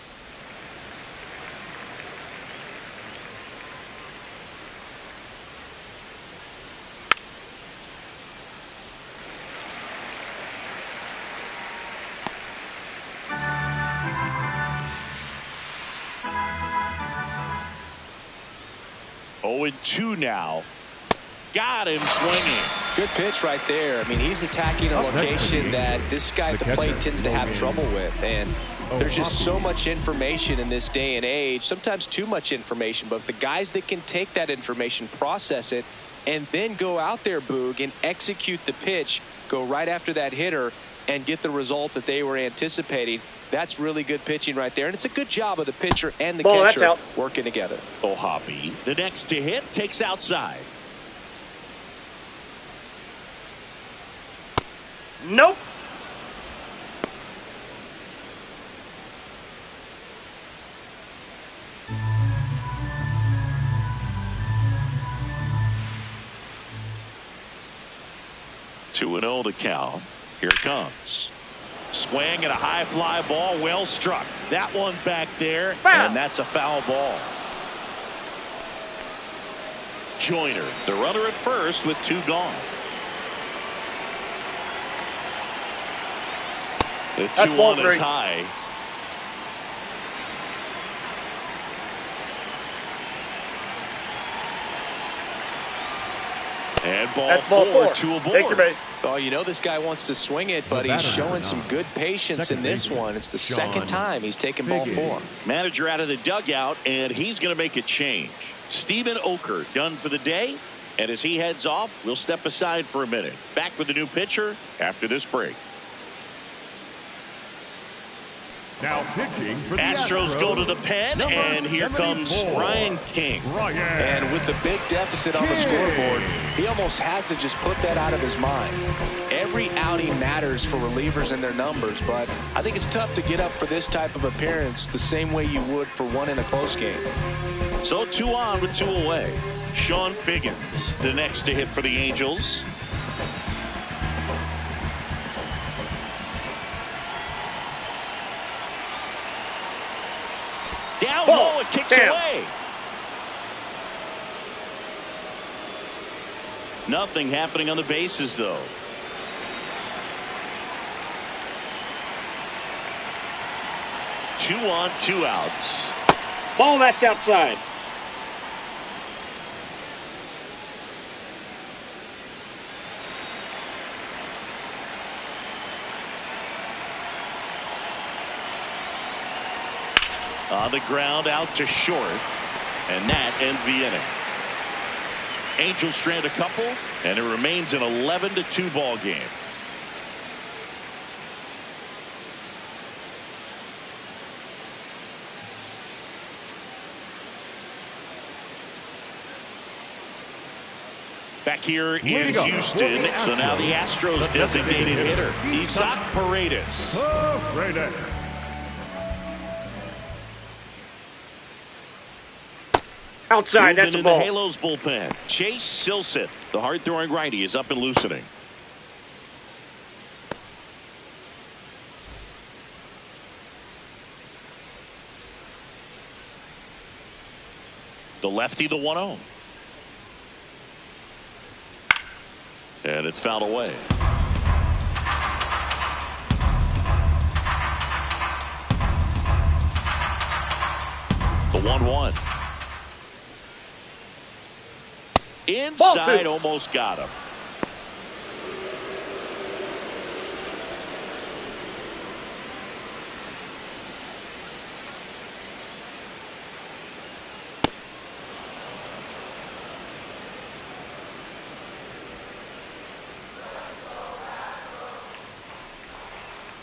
Oh, 2 now. Got him swinging. Good pitch right there. I mean, he's attacking a Up next for the location Angels, that this guy at the catcher, plate tends to have Logan trouble with. And there's just so much information in this day and age, sometimes too much information. But the guys that can take that information, process it, and then go out there, Boog, and execute the pitch, go right after that hitter, and get the result that they were anticipating. That's really good pitching right there. And it's a good job of the pitcher and the Ball, that's catcher out. working together. Ohapi, the next to hit, takes outside. Nope. Two and 0 to count. Here it comes. Swing and a high fly ball, well struck. That one back there, Foul. and that's a foul ball. Joyner, the runner at first with 2 gone. The 2-1 is high. And ball That's ball 4, 4. 2 aboard. Take your base. Oh, you know this guy wants to swing it, but he's showing some good patience in this one. It's the second time he's taken ball 4. Manager out of the dugout, and he's going to make a change. Stephen Oker done for the day. And as he heads off, we'll step aside for a minute. Back with the new pitcher after this break. Now pitching for the Astros go to the pen, and here comes Ryan King. And with the big deficit on the scoreboard, he almost has to just put that out of his mind. Every outing matters for relievers and their numbers, but I think it's tough to get up for this type of appearance the same way you would for one in a close game. So 2 on with 2 away. Sean Figgins, the next to hit for the Angels. Down low, it kicks away. Nothing happening on the bases, though. Two on, 2 outs. Ball, that's outside. On the ground, out to short, and that ends the inning. Angels strand a couple, and it remains an 11-2 ball game. Back here in Houston, so now the Astros designated hitter, Isaac Paredes. Outside, that's a ball. In the Halos bullpen, Chase Silseth, the hard-throwing righty, is up and loosening. The lefty, the 1-0. And it's fouled away. The 1-1. Inside, almost got him.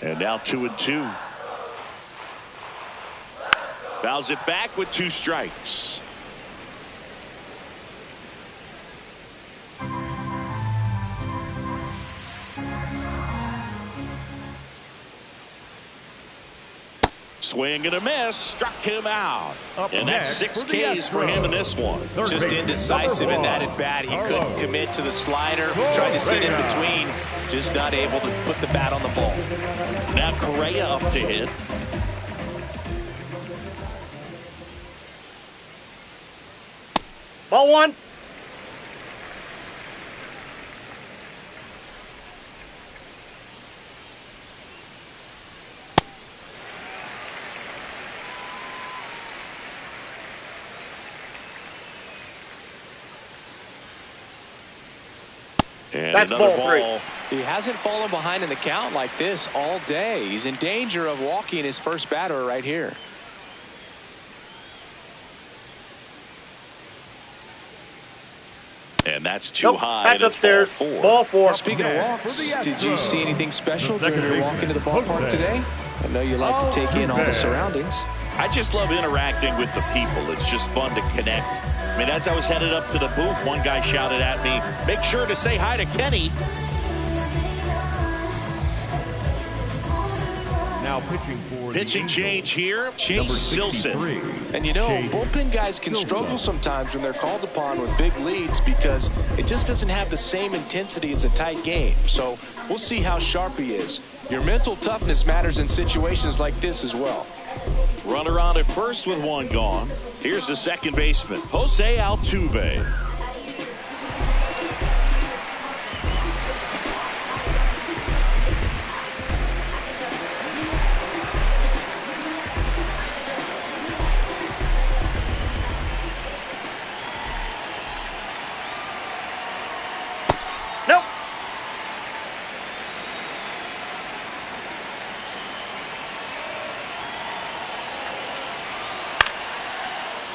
And now 2-2. Fouls it back with 2 strikes. Swing and a miss, struck him out. And that's 6 Ks for him in this one. Just indecisive in that at bat. He couldn't commit to the slider. Tried to sit in between. Just not able to put the bat on the ball. Now Correa up to hit. Ball 1. And that's another ball 3. He hasn't fallen behind in the count like this all day. He's in danger of walking his first batter right here. And that's too high. That's upstairs. Ball 4. Speaking of walks, did you see anything special during your walk into the ballpark today? I know you like to take in all the surroundings. I just love interacting with the people. It's just fun to connect. I mean, as I was headed up to the booth, one guy shouted at me, "Make sure to say hi to Kenny." Now pitching for Pitching change here, Chase Silseth. And you know, bullpen guys can struggle sometimes when they're called upon with big leads because it just doesn't have the same intensity as a tight game. So we'll see how sharp he is. Your mental toughness matters in situations like this as well. Runner on at first with 1 gone. Here's the second baseman, Jose Altuve.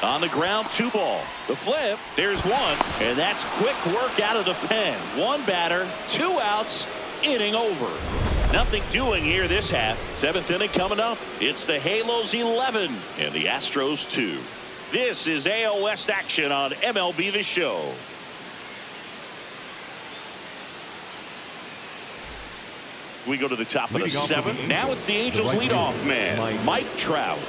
On the ground, 2 ball. The flip, there's 1. And that's quick work out of the pen. 1 batter, 2 outs, inning over. Nothing doing here this half. 7th inning coming up. It's the Halos 11 and the Astros 2. This is AL West action on MLB The Show. We go to the top of the 7th. Now it's the Angels leadoff man, Mike Trout.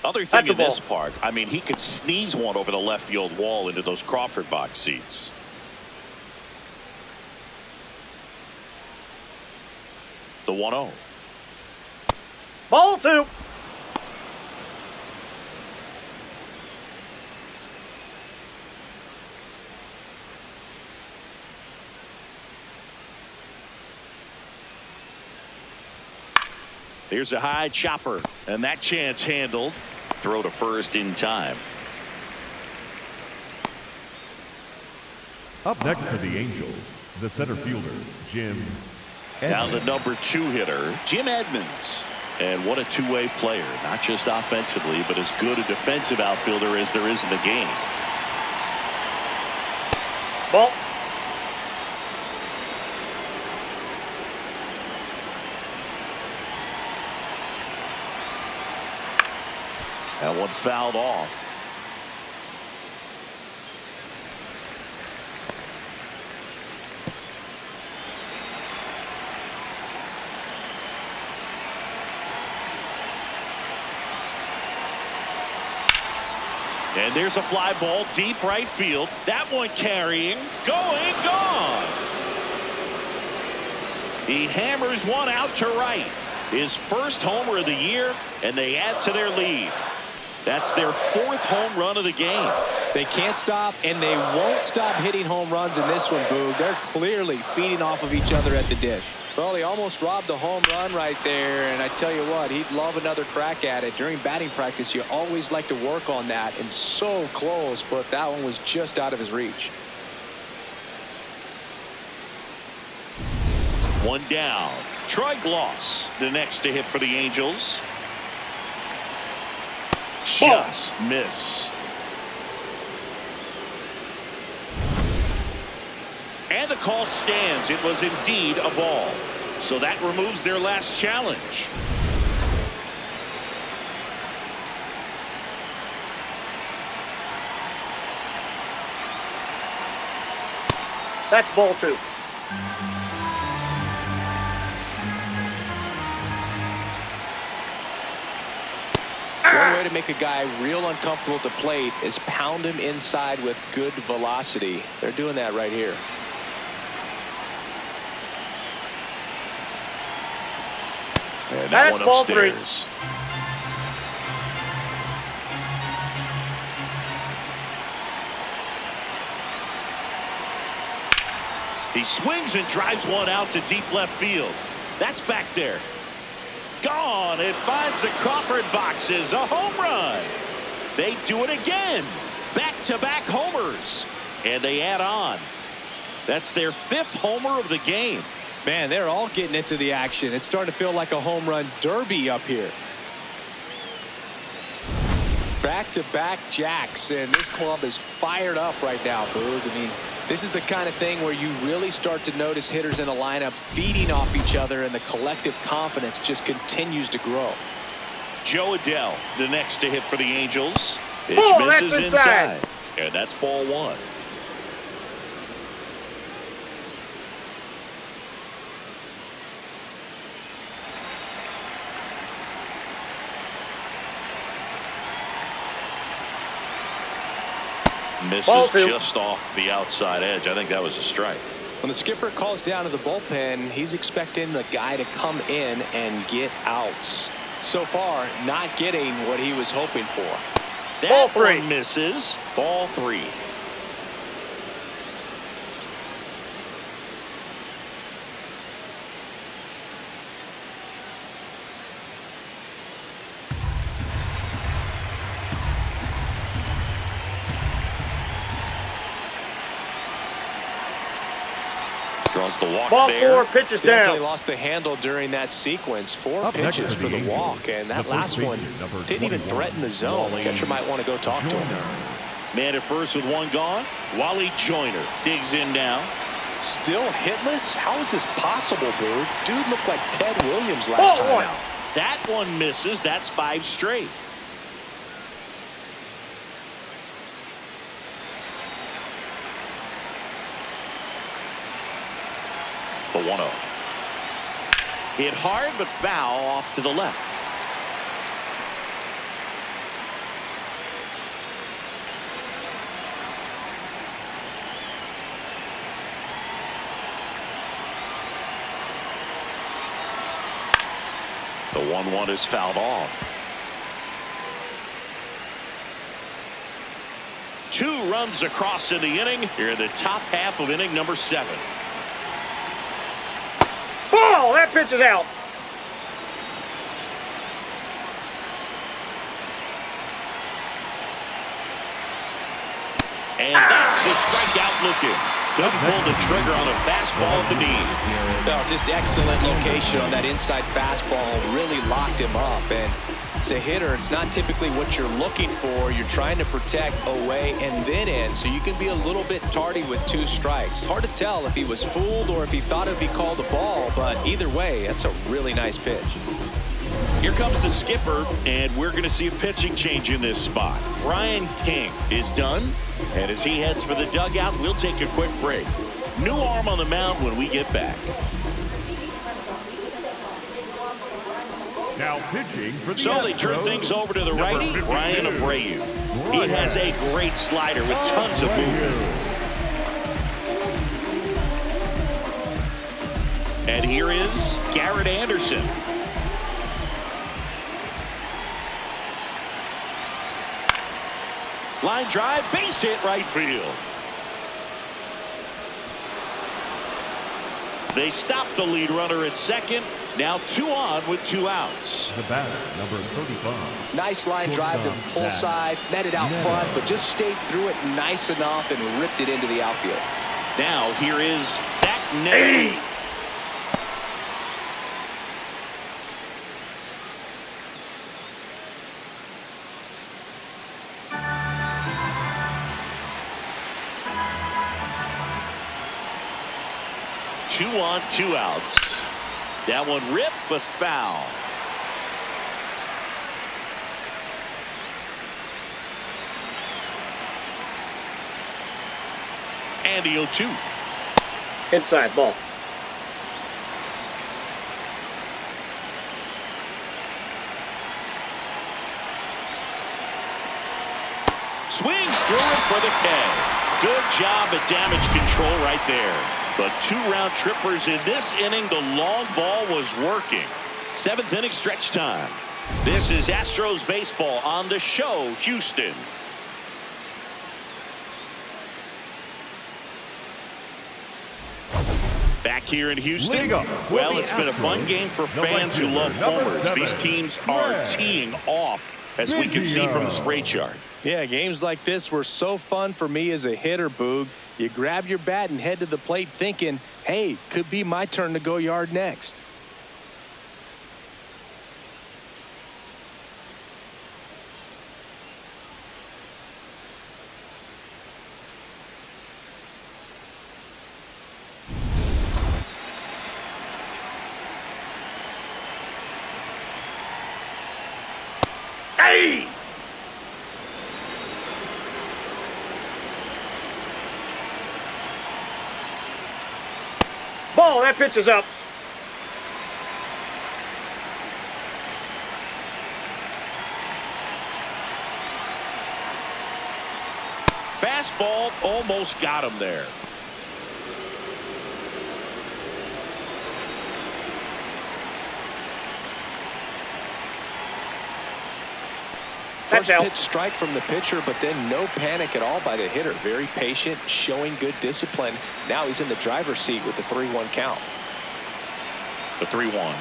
Other thing in this part, I mean, he could sneeze one over the left field wall into those Crawford box seats. The 1-0. Ball 2. Here's a high chopper, and that chance handled. Throw to first in time. Up next for the Angels, the center fielder, Jim Down the number 2 hitter, Jim Edmonds. And what a two-way player, not just offensively, but as good a defensive outfielder as there is in the game. Ball. That one fouled off. And there's a fly ball deep right field. That one carrying, going, gone. He hammers one out to right. His first homer of the year, and they add to their lead. That's their 4th home run of the game. They can't stop, and they won't stop hitting home runs in this one, Boog. They're clearly feeding off of each other at the dish. Well, he almost robbed the home run right there, and I tell you what, he'd love another crack at it. During batting practice, you always like to work on that, and so close, but that one was just out of his reach. 1 down. Troy Gloss, the next to hit for the Angels. Just missed. And the call stands. It was indeed a ball. So that removes their last challenge. That's ball 2. One way to make a guy real uncomfortable at the plate is pound him inside with good velocity. They're doing that right here. And that one upstairs. He swings and drives one out to deep left field. That's back there. Gone. It finds the Crawford boxes. A home run. They do it again. Back-to-back homers. And they add on. That's their 5th homer of the game. Man, they're all getting into the action. It's starting to feel like a home run derby up here. Back-to-back jacks, and this club is fired up right now, Boog. I mean, this is the kind of thing where you really start to notice hitters in a lineup feeding off each other, and the collective confidence just continues to grow. Joe Adell, the next to hit for the Angels. Pitch Ball, misses that's inside. And that's ball 1. Misses just off the outside edge. I think that was a strike. When the skipper calls down to the bullpen, he's expecting the guy to come in and get outs. So far, not getting what he was hoping for. That one misses. Ball 3. Draws the walk Ball there. 4, pitches Definitely down. lost the handle during that sequence. 4 Up next pitches to for the the Angels, walk, and that the last first one baseman, number didn't even 21, threaten the zone. Wally Catcher might want to go talk to him. Joyner. Man at first with one gone. Wally Joyner digs in now. Still hitless? How is this possible, dude? Dude looked like Ted Williams last Ball time 1. out. That one misses. That's 5 straight. The 1-0. Hit hard but foul off to the left. The 1-1 is fouled off. 2 runs across in the inning here in the top half of inning number 7. Ball, that pitch is out. And that's the strikeout looking. Couldn't pull the trigger on a fastball at the knees. No, just excellent location on that inside fastball. Really locked him up. And as a hitter, it's not typically what you're looking for. You're trying to protect away and then in, so you can be a little bit tardy with 2 strikes. It's hard to tell if he was fooled or if he thought it would be called a ball, but either way, that's a really nice pitch. Here comes the skipper, and we're going to see a pitching change in this spot. Ryan King is done, and as he heads for the dugout, we'll take a quick break. New arm on the mound when we get back. Now pitching for the So they turn Astros, things over to the number righty, 52, Ryan Abreu. He has a great slider with tons of movement. And here is Garrett Anderson. Line drive, base hit right field. They stop the lead runner at second. Now 2 on with 2 outs. The batter, number 35. Nice line drive to the pull side, met it out front, but just stayed through it nice enough and ripped it into the outfield. Now here is Zach Neto. Two on, 2 outs. That one ripped but foul. And the 0-2. Inside ball. Swings through it for the K. Good job at damage control right there. But 2 round trippers in this inning. The long ball was working. 7th inning stretch time. This is Astros baseball on the show, Houston. Back here in Houston. Well, it's been a fun game for fans who love homers. These teams are teeing off, as we can see from the spray chart. Yeah, games like this were so fun for me as a hitter, Boog. You grab your bat and head to the plate thinking, hey, could be my turn to go yard next. Hey! Ball, that pitch is up. Fastball almost got him there. First pitch strike from the pitcher, but then no panic at all by the hitter. Very patient, showing good discipline. Now he's in the driver's seat with the 3-1 count. The 3-1.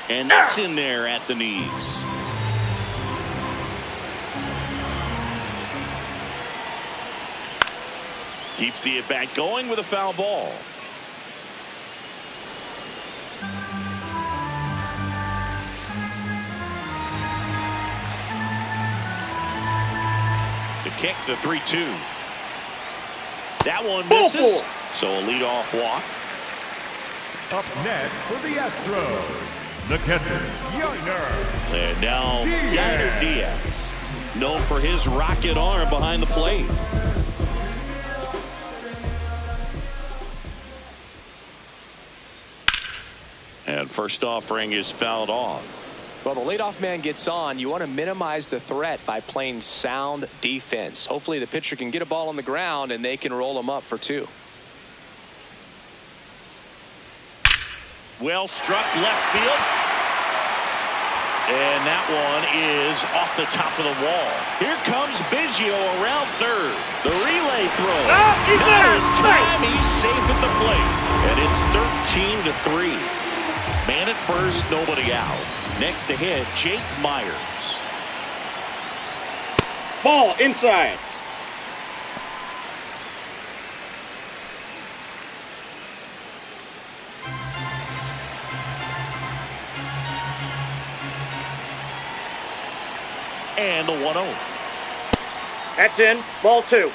And that's in there at the knees. Keeps the at-bat going with a foul ball. The kick, the 3-2. That one misses. So a leadoff walk. Up next for the Astros, the catcher, Yainer. And now Yainer Diaz, known for his rocket arm behind the plate. And first offering is fouled off. Well, the leadoff man gets on. You want to minimize the threat by playing sound defense. Hopefully the pitcher can get a ball on the ground and they can roll him up for 2. Well struck left field. And that one is off the top of the wall. Here comes Biggio around third. The relay throw. He's Not there. in time. He's safe at the plate. And it's 13-3. Man at first, nobody out. Next to hit, Jake Myers. Ball inside. And the 1-0. That's in. Ball 2.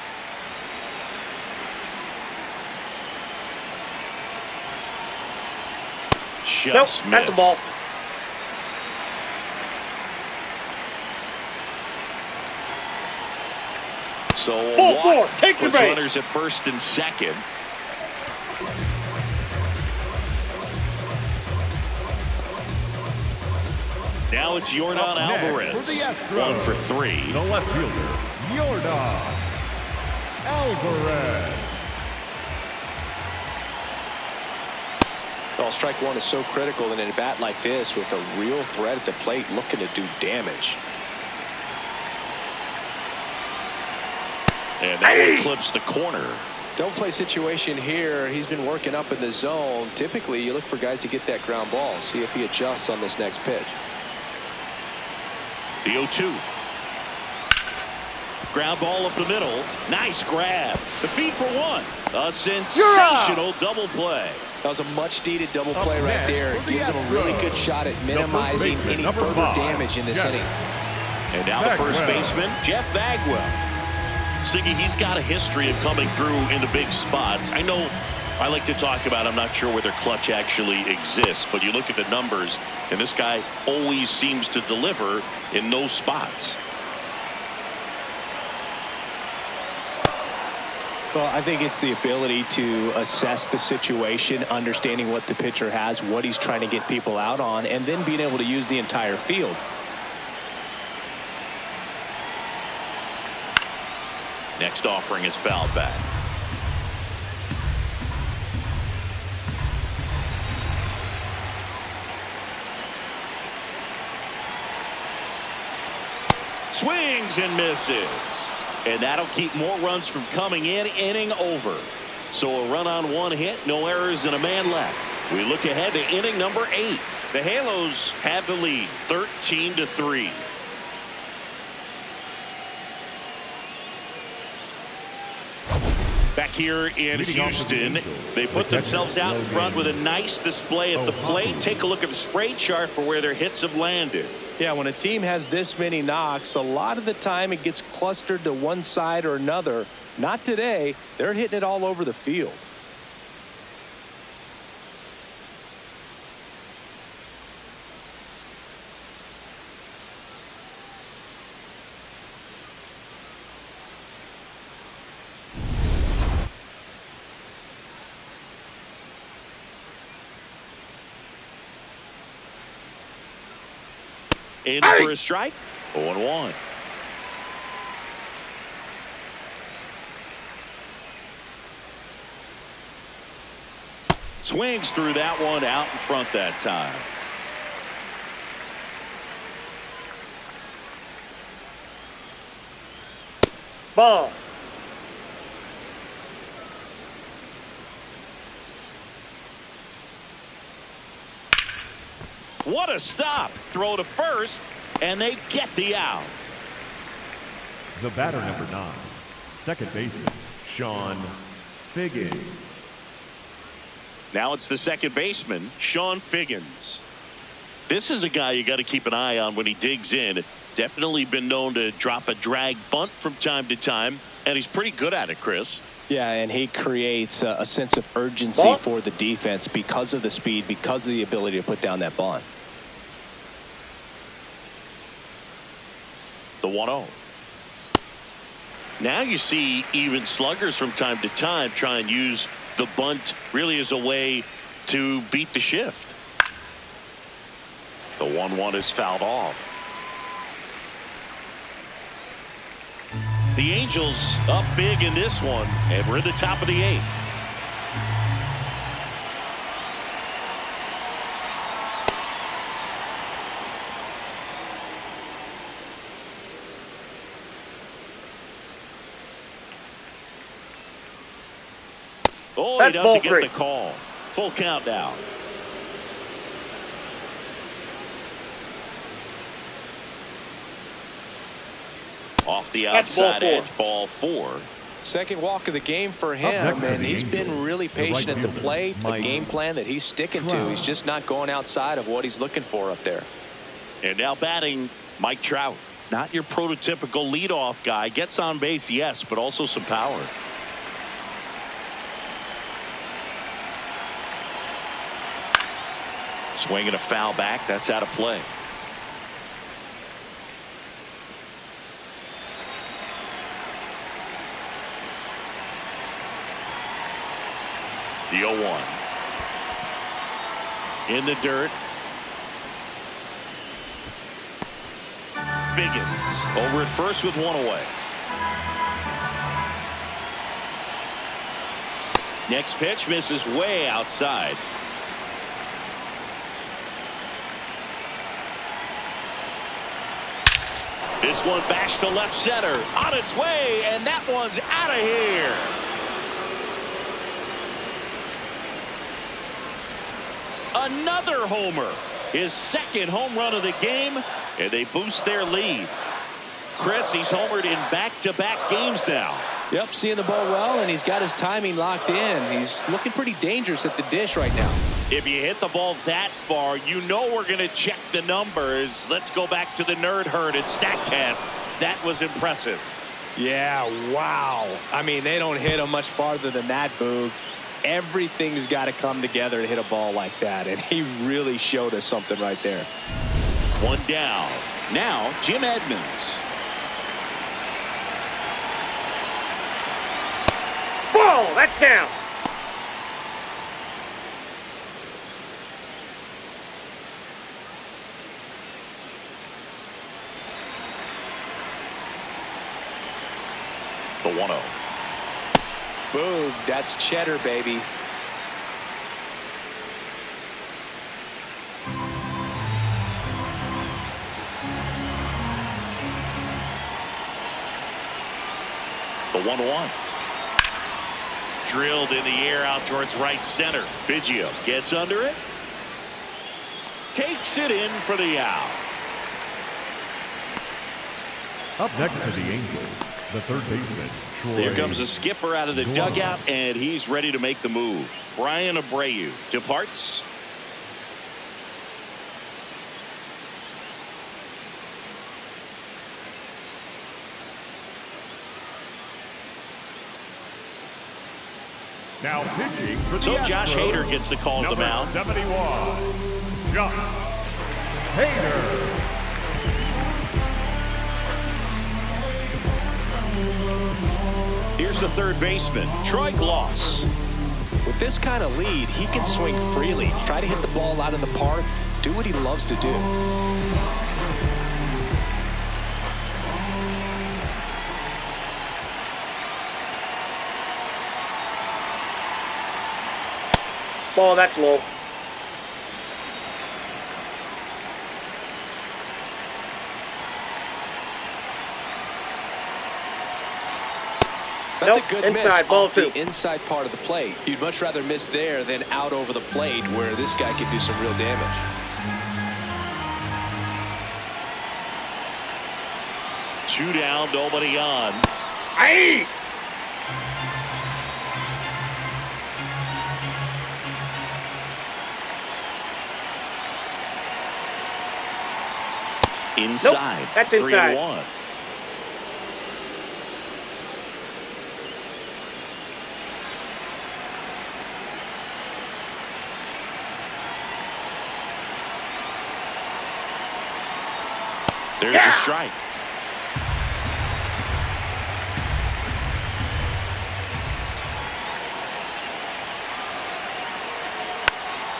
Just Nope, that's the ball. missed. So Ball walk 4. Take the puts base. runners at first and second. Now it's Yordan Up next Alvarez. for the Astros, 1 for 3. the left fielder, Yordan Alvarez. Well, strike one is so critical in a bat like this with a real threat at the plate looking to do damage. And that one clips the corner. Don't play situation here. He's been working up in the zone. Typically, you look for guys to get that ground ball. See if he adjusts on this next pitch. The 0-2. Ground ball up the middle. Nice grab. The feed for 1. A sensational double play. That was a much-needed double Up play right next there. for It the gives him a really Astros, good shot at the first minimizing baseman, any number further 5, damage in this Jeff. inning. And now the first Bagwell. baseman, Jeff Bagwell. Siggy, he's got a history of coming through in the big spots. I know I like to talk about, I'm not sure where their clutch actually exists, but you look at the numbers, and this guy always seems to deliver in those spots. Well, I think it's the ability to assess the situation, understanding what the pitcher has, what he's trying to get people out on, and then being able to use the entire field. Next offering is fouled back. Swings and misses. And that'll keep more runs from coming in. Inning over. So a run on 1 hit, no errors, and a man left. We look ahead to inning number 8. The Halos have the lead, 13-3. Back here in Houston, they put themselves out in front with a nice display at the plate. Take a look at the spray chart for where their hits have landed. Yeah, when a team has this many knocks, a lot of the time it gets clustered to one side or another. Not today. They're hitting it all over the field. In for a strike. 0-1. Swings through that one out in front that time. Ball. What a stop. Throw to first, and they get the out. The batter, number 9, second baseman, Sean Figgins. Now it's the second baseman, Sean Figgins. This is a guy you got to keep an eye on when he digs in. Definitely been known to drop a drag bunt from time to time, and he's pretty good at it, Chris. Yeah, and he creates a sense of urgency for the defense because of the speed, because of the ability to put down that bunt. The 1-0. Now you see even sluggers from time to time try and use the bunt really as a way to beat the shift. The 1-1 is fouled off. The Angels up big in this one, and we're in the top of the 8th. Oh, he doesn't get the call. Full count now. Off the outside edge, ball 4. Second walk of the game for him, and he's been really patient at the plate. A game plan that he's sticking to. He's just not going outside of what he's looking for up there. And now batting, Mike Trout. Not your prototypical leadoff guy. Gets on base, yes, but also some power. Swinging a foul back. That's out of play. The 0-1. In the dirt. Figgins over at first with one away. Next pitch misses way outside. This one bashed to left center. On its way, and that one's out of here. Another homer. His second home run of the game, and they boost their lead. Chris, he's homered in back-to-back games now. Yep, seeing the ball well, and he's got his timing locked in. He's looking pretty dangerous at the dish right now. If you hit the ball that far, you know we're going to check the numbers. Let's go back to the nerd herd at StatCast. That was impressive. Yeah, wow. I mean, they don't hit him much farther than that, Boog. Everything's got to come together to hit a ball like that, and he really showed us something right there. One down. Now, Jim Edmonds. Ball, that's down. The 1-0. Boog, that's cheddar, baby. The 1-1. Drilled in the air out towards right center. Biggio gets under it. Takes it in for the out. Up next to the Angels, the third baseman, Troy. Here comes the skipper out of the dugout, and he's ready to make the move. Brian Abreu departs. Now pitching for the So Josh Astros, Hader gets the call to the mound. 71, Josh Hader. Here's the third baseman, Troy Gloss. With this kind of lead, he can swing freely, try to hit the ball out of the park, do what he loves to do. Ball, that's low. That's Nope, a good inside, miss ball off 2. the inside part of the plate. You'd much rather miss there than out over the plate where this guy could do some real damage. Two down, nobody on. Aye! Inside. Nope, that's inside. 3-1. There's the strike.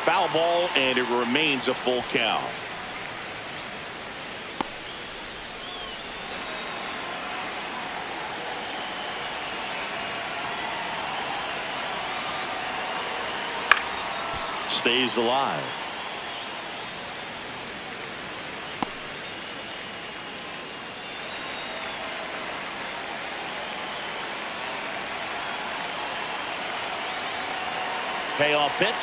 Foul ball, and it remains a full count. Stays alive. Payoff pitch.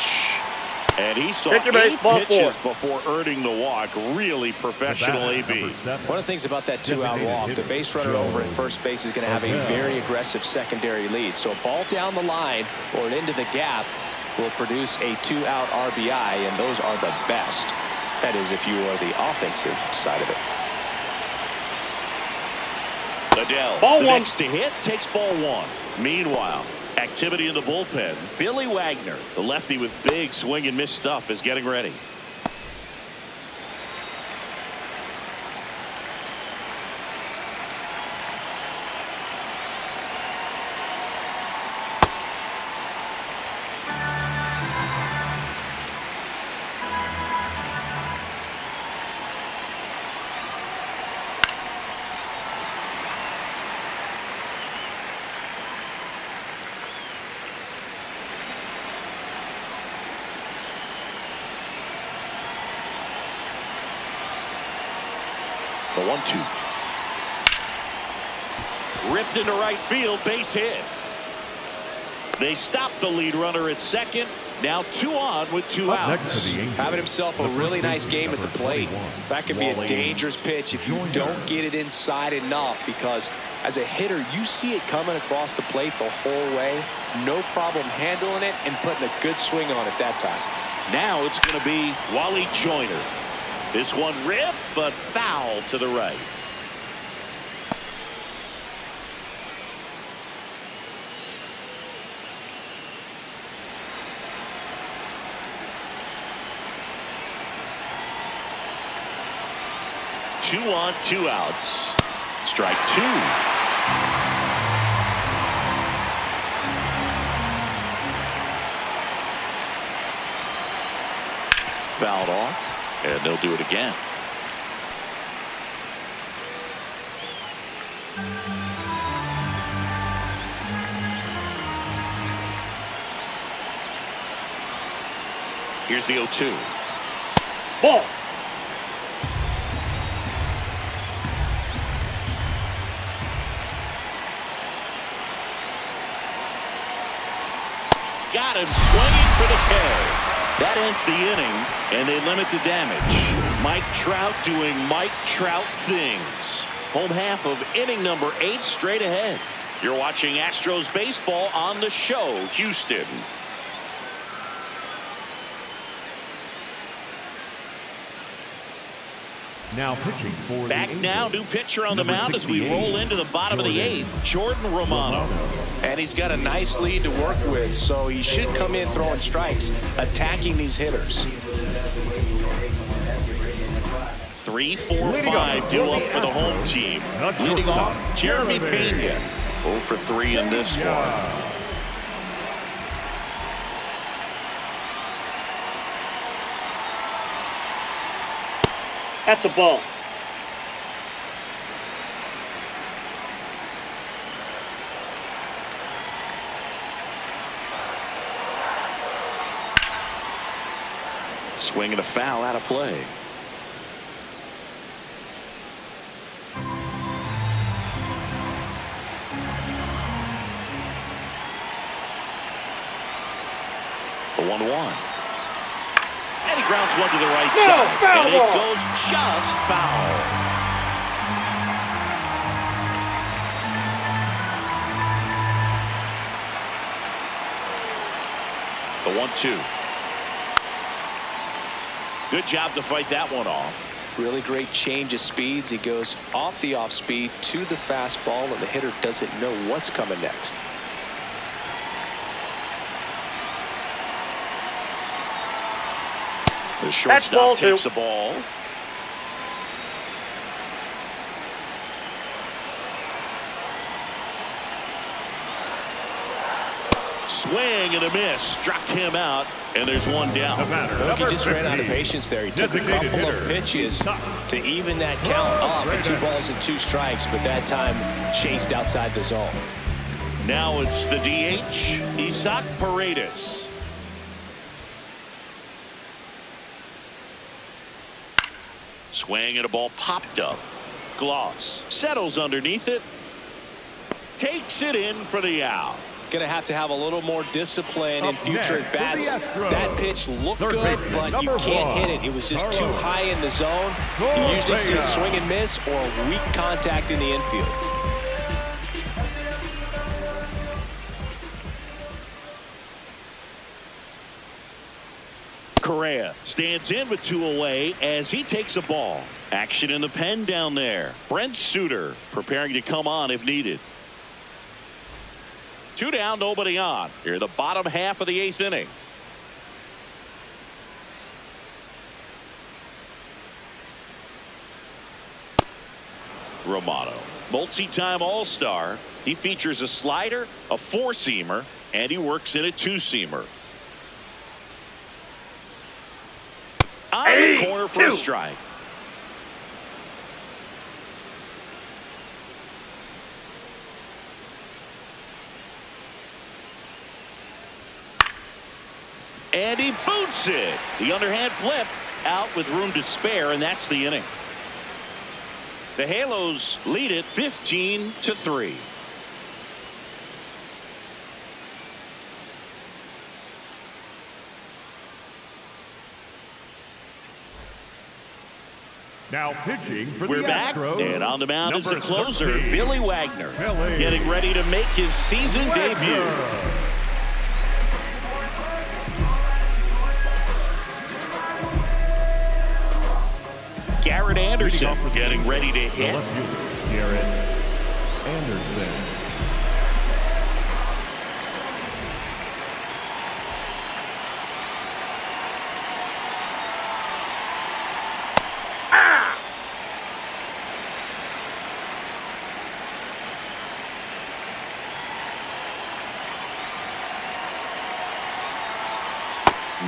And he saw 8 pitches before earning the walk. Really professional AB. One of the things about that 2-out walk, the base runner over at first base is going to have a very aggressive secondary lead. So a ball down the line or into the gap will produce a 2-out RBI, and those are the best. That is, if you are the offensive side of it. Adele, the next to hit, takes ball 1. Meanwhile, activity in the bullpen. Billy Wagner, the lefty with big swing and miss stuff, is getting ready. The 1-2. Ripped into right field, base hit. They stopped the lead runner at second. Now 2 on with 2 outs. Having himself a really nice game at the plate. That can be a dangerous pitch if you don't get it inside enough, because as a hitter, you see it coming across the plate the whole way. No problem handling it and putting a good swing on it that time. Now it's going to be Wally Joyner. This one ripped, but foul to the right. Two on, 2 outs. Strike 2. Fouled off. And they'll do it again. Here's the 0-2. Ball. Got him swinging for the K. That ends the inning, and they limit the damage. Mike Trout doing Mike Trout things. Home half of inning number 8 straight ahead. You're watching Astros baseball on the show, Houston. Now pitching for Back the now, new pitcher on the mound as we roll into the bottom of the 8th, Jordan Romano. And he's got a nice lead to work with, so he should come in throwing strikes, attacking these hitters. 3, 4, 5 due up for the home team. Leading off, Jeremy Pena. 0 for 3 in this one. That's a ball. Swing and a foul out of play. The 1-1. And he grounds one to the right side. Foul and ball. it goes just foul. The 1-2. Good job to fight that one off. Really great change of speeds. He goes off the off speed to the fastball, and the hitter doesn't know what's coming next. The shortstop takes the ball. Swing and a miss. Struck him out, and there's one down. He just ran out of patience there. He took a couple of pitches to even that count up at 2 balls and 2 strikes, but that time chased outside the zone. Now it's the DH, Isaac Paredes. Swing and a ball popped up. Gloss settles underneath it. Takes it in for the out. Going to have a little more discipline in future at bats. That pitch looked good, but you can't hit it. It was just too high in the zone. You usually see a swing and miss or weak contact in the infield. Correa stands in with 2 away as he takes a ball. Action in the pen down there. Brent Suter preparing to come on if needed. 2 down, nobody on. Here, the bottom half of the 8th inning. Romano, multi-time All-Star. He features a slider, a 4-seamer, and he works in a 2-seamer. On the corner for a strike. And he boots it. The underhand flip out with room to spare, and that's the inning. The Halos lead it 15-3. Now pitching for We're the back, Astros, and on the mound is the closer, 13, Billy Wagner, Billy getting ready to make his season debut. Garrett Anderson getting ready to hit. Garrett Anderson.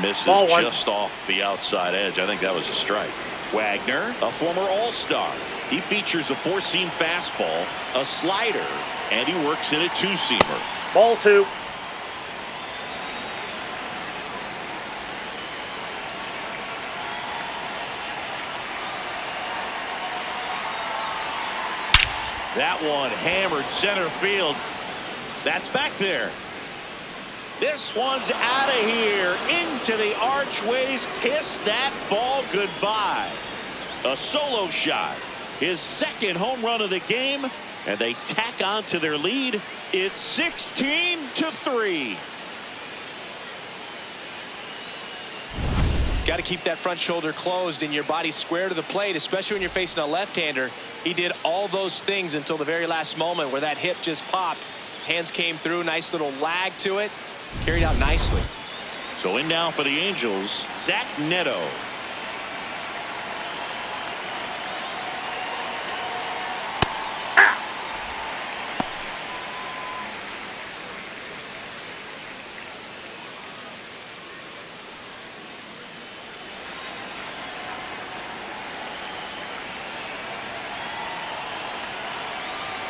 Misses just off the outside edge. I think that was a strike. Wagner, a former All-Star. He features a 4-seam fastball, a slider, and he works in a 2-seamer. Ball 2. That one hammered center field. That's back there. This one's out of here into the archways. Kiss that ball goodbye. A solo shot. His 2nd home run of the game, and they tack on to their lead. It's 16-3. Got to keep that front shoulder closed and your body square to the plate, especially when you're facing a left-hander. He did all those things until the very last moment where that hip just popped. Hands came through, nice little lag to it. Carried out nicely. So in now for the Angels, Zach Neto.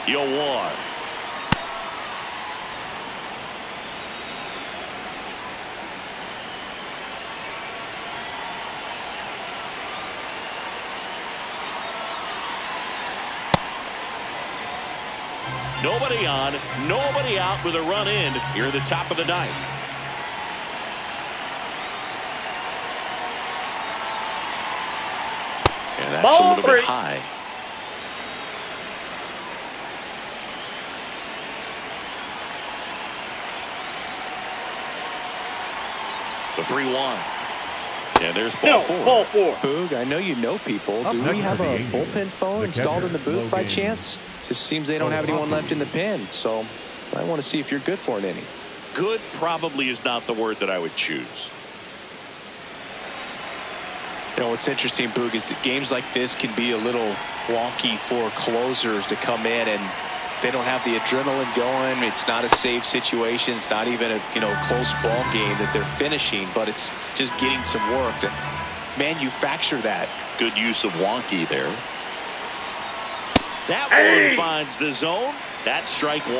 Yo, 1. Nobody on, nobody out with a run in here at the top of the 9th. And that's Ball a little 3. bit high. The 3-1. And there's No, ball 4. ball 4. Boog, I know you know people. Up Do we next have for the a Angels, bullpen phone the installed in the catcher, booth by Logan. chance? Just seems they don't have anyone left in the pen. So I want to see if you're good for an inning. Good probably is not the word that I would choose. You know, what's interesting, Boog, is that games like this can be a little wonky for closers to come in and they don't have the adrenaline going. It's not a safe situation. It's not even a close ball game that they're finishing, but it's just getting some work to manufacture that. Good use of wonky there. That one finds the zone. That's strike 1.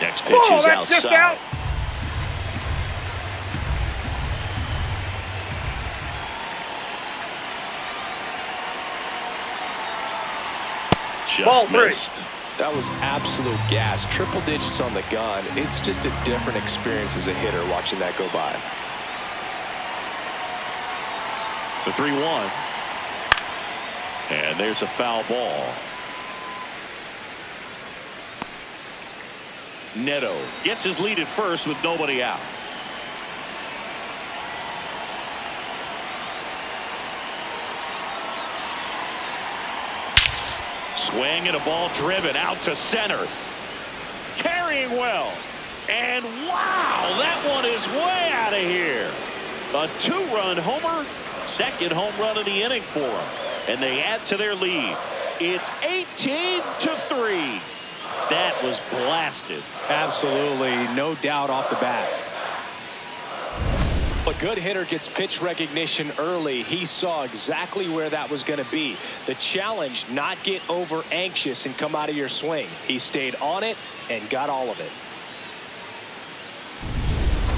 Next pitch is that's just outside. out. Just Ball 3. missed. That was absolute gas. Triple digits on the gun. It's just a different experience as a hitter watching that go by. The 3-1. And there's a foul ball. Neto gets his lead at first with nobody out. Swing and a ball driven out to center. Carrying well. And wow, that one is way out of here. A 2-run homer. Second home run of the inning for them. And they add to their lead. It's 18-3. That was blasted. Absolutely, no doubt off the bat. A good hitter gets pitch recognition early. He saw exactly where that was going to be. The challenge, not get over anxious and come out of your swing. He stayed on it and got all of it.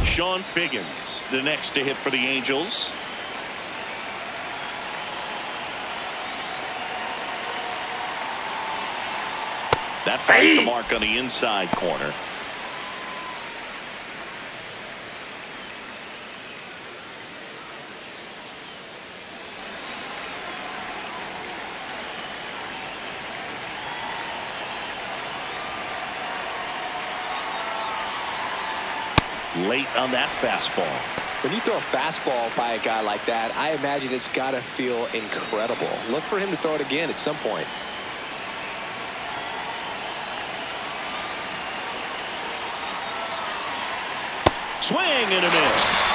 Sean Figgins, the next to hit for the Angels. That finds the mark on the inside corner. Late on that fastball. When you throw a fastball by a guy like that, I imagine it's got to feel incredible. Look for him to throw it again at some point. Swing and a miss.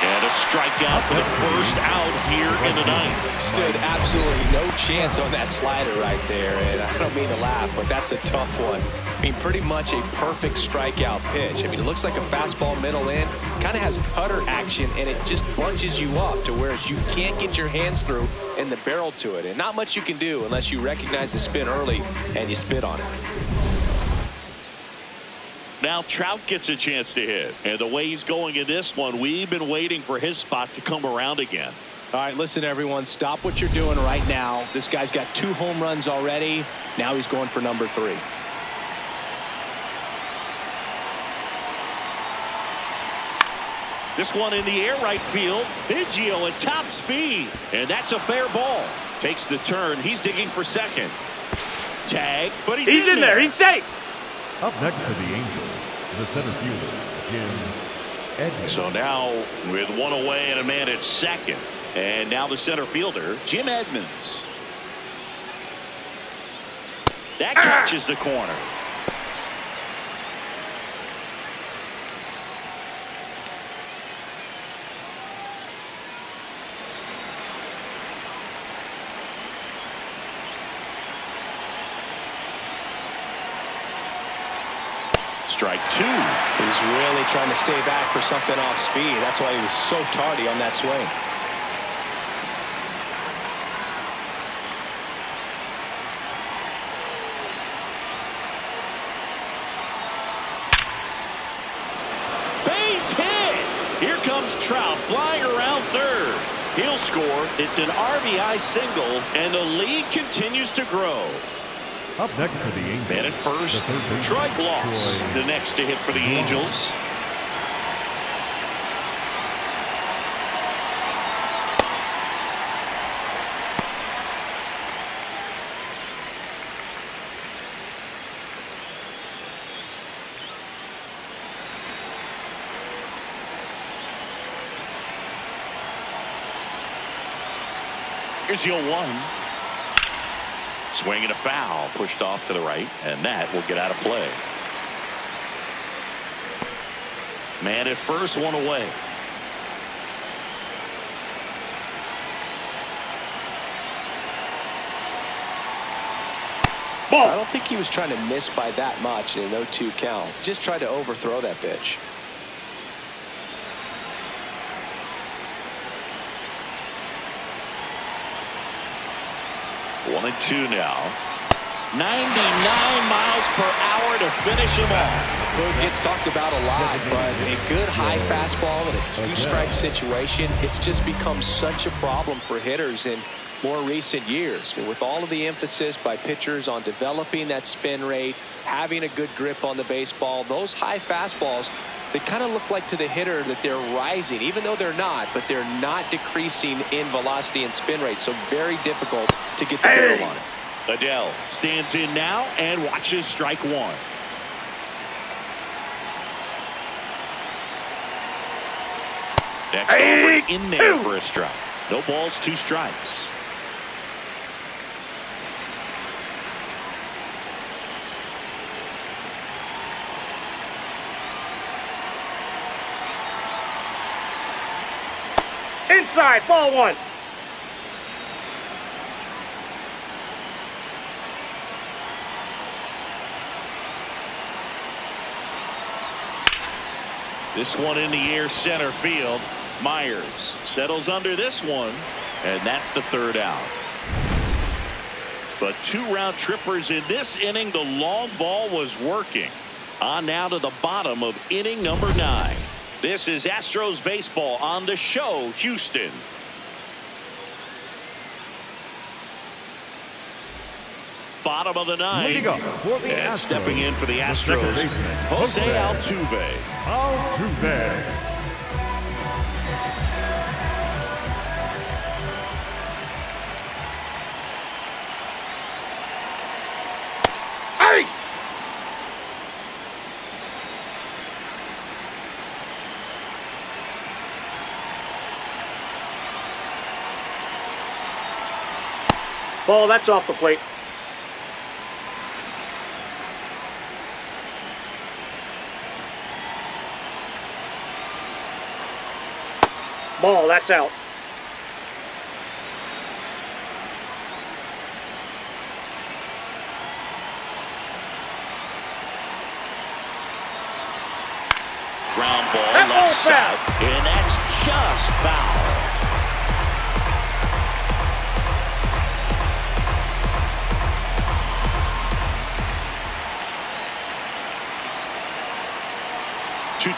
And a strikeout for the first out here in the ninth. Stood absolutely no chance on that slider right there. And I don't mean to laugh, but that's a tough one. I mean, pretty much a perfect strikeout pitch. I mean, it looks like a fastball middle in. Kind of has cutter action, and it just bunches you up to where you can't get your hands through and the barrel to it. And not much you can do unless you recognize the spin early and you spit on it. Now Trout gets a chance to hit. And the way he's going in this one, we've been waiting for his spot to come around again. All right, listen, everyone. Stop what you're doing right now. This guy's got 2 home runs already. Now he's going for number 3. This one in the air right field. Biggio at top speed. And that's a fair ball. Takes the turn. He's digging for second. Tag, but he's in there. He's safe. Up next for the Angels, the center fielder, Jim Edmonds. So now with one away and a man at second. And now the center fielder, Jim Edmonds. That catches the corner. Strike 2. He's really trying to stay back for something off speed. That's why he was so tardy on that swing. Base hit. Here comes Trout flying around third. He'll score. It's an RBI single, and the lead continues to grow. Up next for the Angels. Man at first, the third Troy baseman, Gloss, Troy the next to hit for the Angels. Here's 0-1. Swing and a foul, pushed off to the right, and that will get out of play. Man at first, one away. Ball. I don't think he was trying to miss by that much in an 0-2 count. Just tried to overthrow that pitch. One and two now. 99 miles per hour to finish him off. It gets talked about a lot, but a good high fastball in a two-strike situation, it's just become such a problem for hitters in more recent years. With all of the emphasis by pitchers on developing that spin rate, having a good grip on the baseball, those high fastballs, they kind of look like to the hitter that they're rising, even though they're not, but they're not decreasing in velocity and spin rate. So very difficult to get the barrel on it. Adele stands in now and watches strike one. Next over in there for a strike. No balls, 2 strikes. Inside, ball 1. This one in the air, center field. Myers settles under this one, and that's the 3rd out. But 2 round trippers in this inning. The long ball was working. On now to the bottom of inning number 9. This is Astros baseball on the show, Houston. Bottom of the 9th. And stepping in for the Astros, Jose Altuve. Hey! Ball, that's off the plate. Ball, that's out. Ground ball That left ball's side, and that's just foul.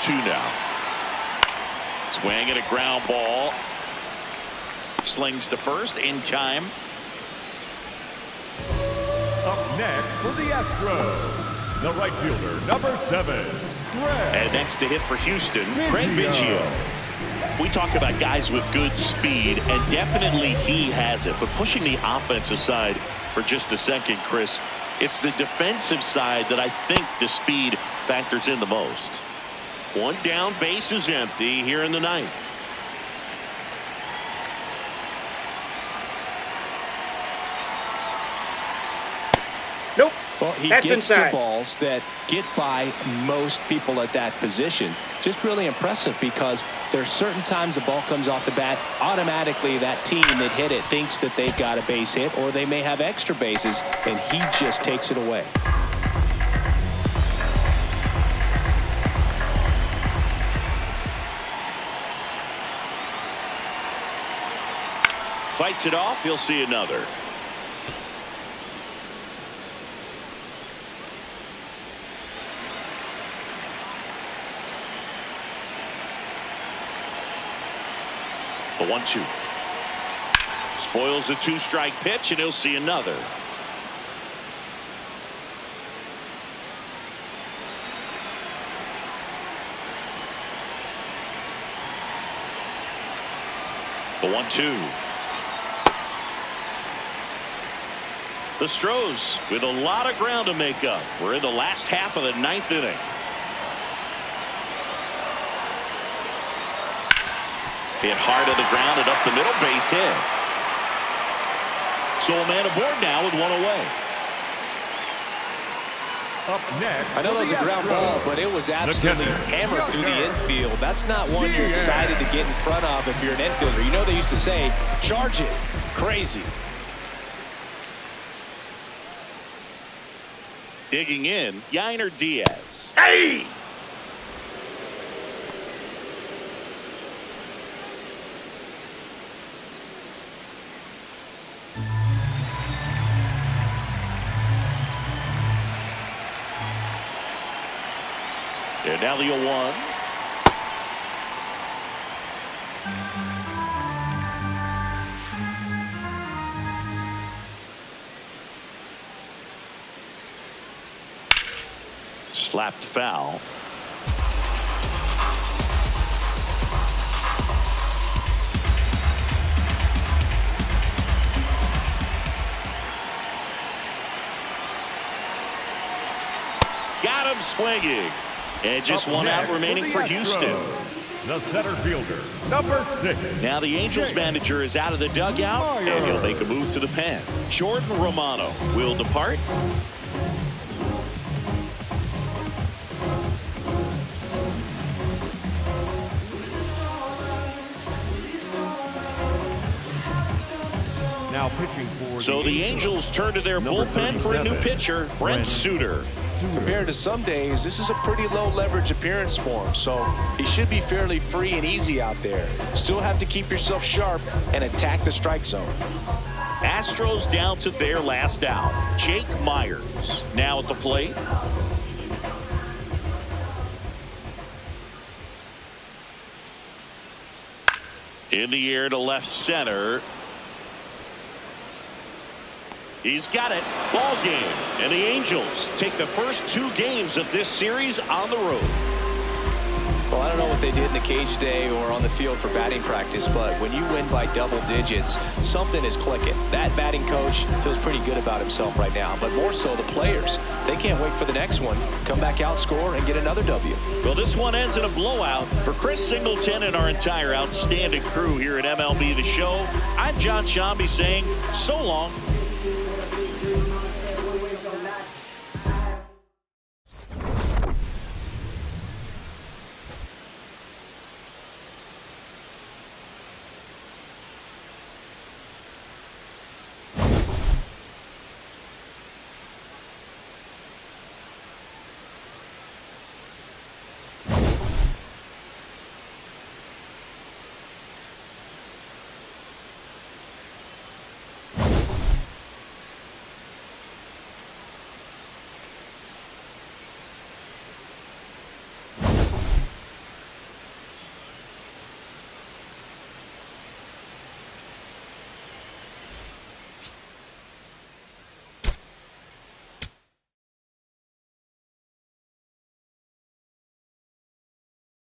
Two now. Swing at a ground ball. Slings to first in time. Up next for the Astros, the right fielder, number 7, Greg. And next to hit for Houston, Craig Biggio. We talk about guys with good speed, and definitely he has it. But pushing the offense aside for just a second, Chris, it's the defensive side that I think the speed factors in the most. 1 down, base is empty here in the 9th. Nope. Well, he That's gets inside. to balls that get by most people at that position. Just really impressive, because there's certain times the ball comes off the bat, automatically that team that hit it thinks that they've got a base hit, or they may have extra bases, and he just takes it away. Fights it off. You'll see another. The 1-2. Spoils the 2-strike pitch, and he'll see another. The 1-2. The Astros with a lot of ground to make up. We're in the last half of the 9th inning. Hit hard to the ground and up the middle, base hit. So a man aboard now with one away. Up next. I know that was a ground ball, but it was absolutely hammered through the infield. That's not one you're excited to get in front of if you're an infielder. You know they used to say, charge it. Crazy. Digging in, Yainer Diaz. Hey! And now the 0-1. Slapped foul. Got him swinging. And just one out remaining for Houston. The center fielder, number 6. Now the Angels manager is out of the dugout, and he'll make a move to the pen. Jordan Romano will depart. Now pitching for So the Angels turn to their bullpen for a new pitcher, Brent Suter. Compared to some days, this is a pretty low leverage appearance for him, so he should be fairly free and easy out there. Still have to keep yourself sharp and attack the strike zone. Astros down to their last out. Jake Myers now at the plate. In the air to left center. He's got it. Ball game. And the Angels take the first 2 games of this series on the road. Well, I don't know what they did in the cage today or on the field for batting practice, but when you win by double digits, something is clicking. That batting coach feels pretty good about himself right now, but more so the players. They can't wait for the next one. Come back out, score, and get another W. Well, this one ends in a blowout. For Chris Singleton and our entire outstanding crew here at MLB The Show, I'm John Shambi saying so long.